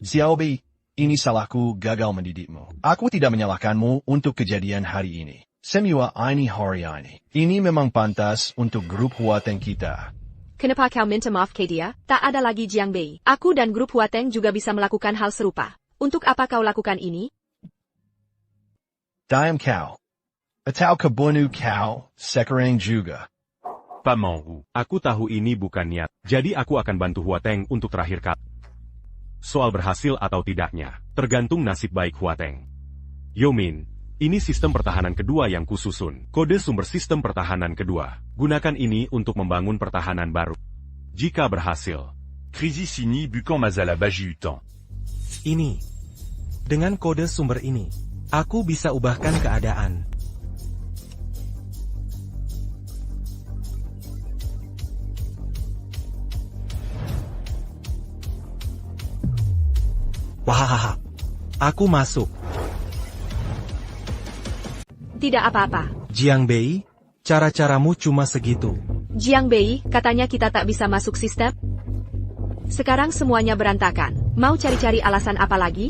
Xiaobi, ini salahku gagal mendidikmu. Aku tidak menyalahkanmu untuk kejadian hari ini. Semua ini hari ini. Ini memang pantas untuk grup Huateng kita. Kenapa kau minta maaf ke dia? Tak ada lagi Jiangbei. Aku dan grup Huateng juga bisa melakukan hal serupa. Untuk apa kau lakukan ini? Diam kau. Atau kebunuh kau, sekarang juga. Paman Wu, aku tahu ini bukan niat, jadi aku akan bantu Huateng untuk terakhir kali. Soal berhasil atau tidaknya, tergantung nasib baik Huateng. Yomin, ini sistem pertahanan kedua yang kususun. Kode sumber sistem pertahanan kedua. Gunakan ini untuk membangun pertahanan baru. Jika berhasil. Crisis Sini Bukan Mazala Baji Utan. Ini. Dengan kode sumber ini, aku bisa ubahkan keadaan. Wahahaha. Aku masuk. Tidak apa-apa. Jiangbei, cara-caramu cuma segitu. Jiangbei, katanya kita tak bisa masuk sistem? Sekarang semuanya berantakan. Mau cari-cari alasan apa lagi?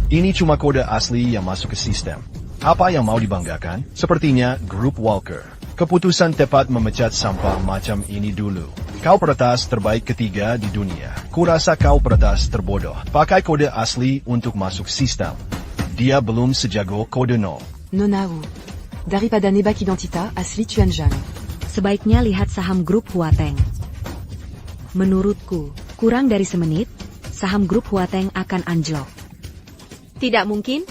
Ini cuma kode asli yang masuk ke sistem. Apa yang mau dibanggakan? Sepertinya grup Walker. Keputusan tepat memecat sampah macam ini dulu. Kau peretas terbaik ketiga di dunia. Kurasa kau peretas terbodoh. Pakai kode asli untuk masuk sistem. Dia belum sejago kode 0. Nonahu. Daripada nebak identita asli Chuanzhang. Sebaiknya lihat saham grup Huateng. Menurutku, kurang dari semenit, saham grup Huateng akan anjlok. Tidak mungkin?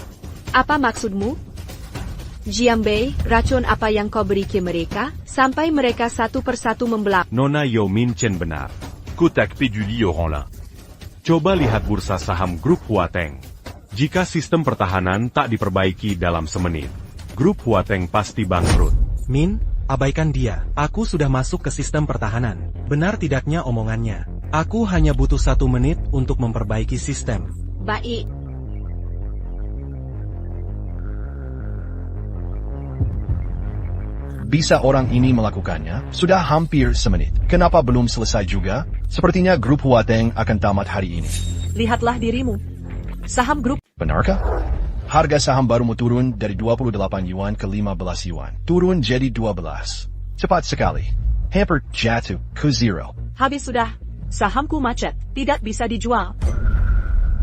Apa maksudmu? Jiangbei, racun apa yang kau beri ke mereka, sampai mereka satu persatu membelak? Nona Yao Min Chen benar. Kotak Peduli Oranlin. Coba lihat bursa saham grup Huateng. Jika sistem pertahanan tak diperbaiki dalam semenit, grup Huateng pasti bangkrut. Min, abaikan dia. Aku sudah masuk ke sistem pertahanan. Benar tidaknya omongannya. Aku hanya butuh 1 menit untuk memperbaiki sistem. Baik. Bisa orang ini melakukannya? Sudah hampir semenit. Kenapa belum selesai juga? Sepertinya grup Huateng akan tamat hari ini. Lihatlah dirimu. Saham grup. Benarkah? Harga saham barumu turun dari 28 yuan ke 15 yuan. Turun jadi 12. Cepat sekali. Hampir jatuh ke 0. Habis sudah. Sahamku macet. Tidak bisa dijual.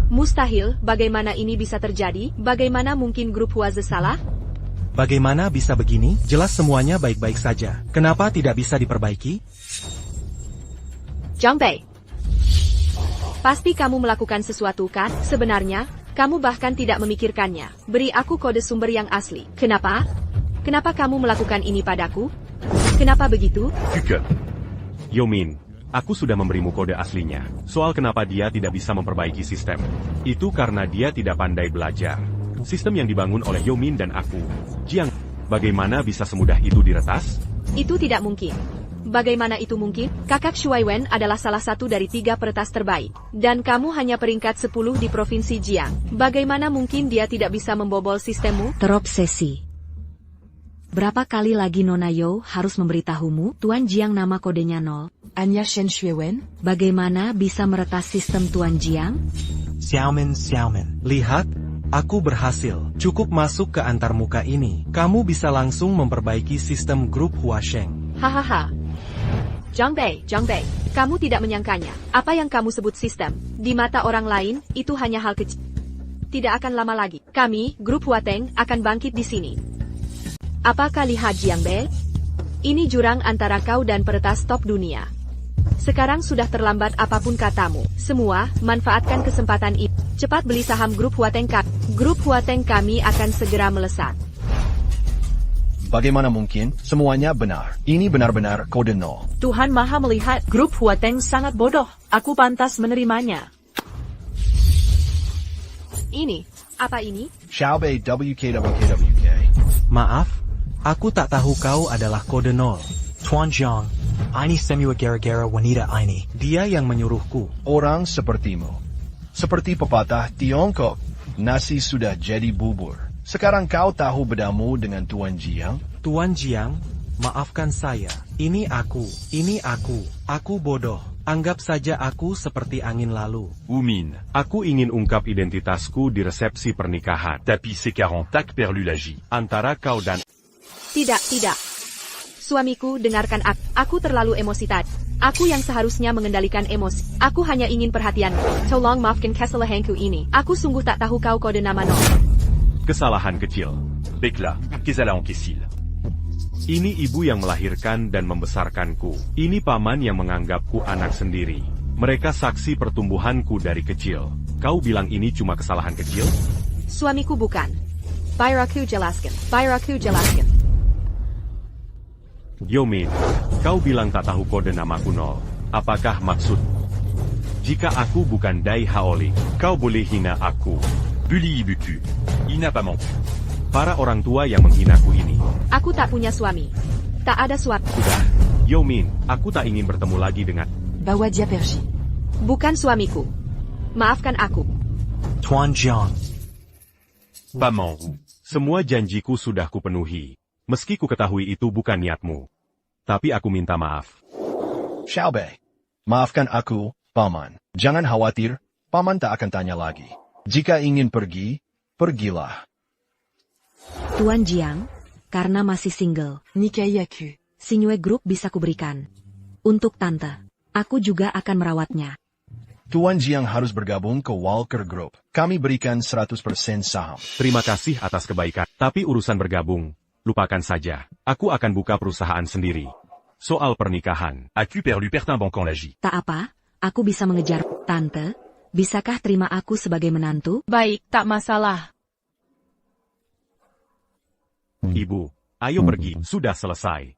Mustahil, bagaimana ini bisa terjadi? Bagaimana mungkin grup Huaze salah? Bagaimana bisa begini? Jelas semuanya baik-baik saja. Kenapa tidak bisa diperbaiki? Jiangbei. Pasti kamu melakukan sesuatu kan? Sebenarnya, kamu bahkan tidak memikirkannya. Beri aku kode sumber yang asli. Kenapa? Kenapa kamu melakukan ini padaku? Kenapa begitu? Fuck. Yao Min, aku sudah memberimu kode aslinya. Soal kenapa dia tidak bisa memperbaiki sistem. Itu karena dia tidak pandai belajar. Sistem yang dibangun oleh Yao Min dan aku, Jiang, bagaimana bisa semudah itu diretas? Itu tidak mungkin. Bagaimana itu mungkin? Kakak Shuai Wen adalah salah satu dari 3 peretas terbaik. Dan kamu hanya peringkat 10 di Provinsi Jiang. Bagaimana mungkin dia tidak bisa membobol sistemmu? Terobsesi. Berapa kali lagi Nona Yao harus memberitahumu, Tuan Jiang nama kodenya 0? Anya Shen Shui Wen. Bagaimana bisa meretas sistem Tuan Jiang? Xiaomin. Lihat, aku berhasil. Cukup masuk ke antarmuka ini. Kamu bisa langsung memperbaiki sistem grup Huasheng. Hahaha. Jiangbei, kamu tidak menyangkanya. Apa yang kamu sebut sistem, di mata orang lain, itu hanya hal kecil. Tidak akan lama lagi, kami, grup Huateng, akan bangkit di sini. Apakah lihat Jiangbei? Ini jurang antara kau dan peretas top dunia. Sekarang sudah terlambat apapun katamu. Semua, manfaatkan kesempatan itu. Cepat beli saham grup Huateng kami. Grup Huateng kami akan segera melesat. Bagaimana mungkin? Semuanya benar. Ini benar-benar kode 0. Tuhan Maha melihat. Grup Huateng sangat bodoh. Aku pantas menerimanya. Ini, apa ini? Xiaobei WK. Maaf, aku tak tahu kau adalah kode 0. Tuan Jiang. Ini semua gara-gara wanita ini. Dia yang menyuruhku. Orang sepertimu. Seperti pepatah Tiongkok, nasi sudah jadi bubur. Sekarang kau tahu bedamu dengan Tuan Jiang? Tuan Jiang, maafkan saya. Ini aku. Aku bodoh. Anggap saja aku seperti angin lalu. Min. Aku ingin ungkap identitasku di resepsi pernikahan. Tapi c'est 40 tak perlu lagi. Antara kau dan... Tidak. Suamiku, dengarkan aku. Aku terlalu emosi tadi. Aku yang seharusnya mengendalikan emosi. Aku hanya ingin perhatianmu. Tolong maafkan kesalahanku ini. Aku sungguh tak tahu kau kode nama 0. Kesalahan kecil. Baiklah, kesalahan kecil. Ini ibu yang melahirkan dan membesarkanku. Ini paman yang menganggapku anak sendiri. Mereka saksi pertumbuhanku dari kecil. Kau bilang ini cuma kesalahan kecil? Suamiku bukan. Biar aku jelaskan. Yao Min, kau bilang tak tahu kode namaku 0. Apakah maksud? Jika aku bukan Dai Haoling, kau boleh hina aku. Bully Buku. Il n'a pas menti. Para orang tua yang menghinaku ini. Aku tak punya suami. Tak ada suami. Sudah. Yao Min, aku tak ingin bertemu lagi dengan... Bawa dia pergi. Bukan suamiku. Maafkan aku. Tuan Jiang. Paman. Semua janjiku sudah kupenuhi. Meski ku ketahui itu bukan niatmu. Tapi aku minta maaf. Xiaobei, maafkan aku, Paman. Jangan khawatir, Paman tak akan tanya lagi. Jika ingin pergi, pergilah. Tuan Jiang, karena masih single. Nikaiyaku. Sinyue Group bisa kuberikan. Untuk tante, aku juga akan merawatnya. Tuan Jiang harus bergabung ke Walker Group. Kami berikan 100% saham. Terima kasih atas kebaikan, tapi urusan bergabung, lupakan saja. Aku akan buka perusahaan sendiri. Soal pernikahan, As-tu perdu Pertimbanquant Lagy? Tak apa, aku bisa mengejar. Tante, bisakah terima aku sebagai menantu? Baik, tak masalah. Ibu, ayo pergi, sudah selesai.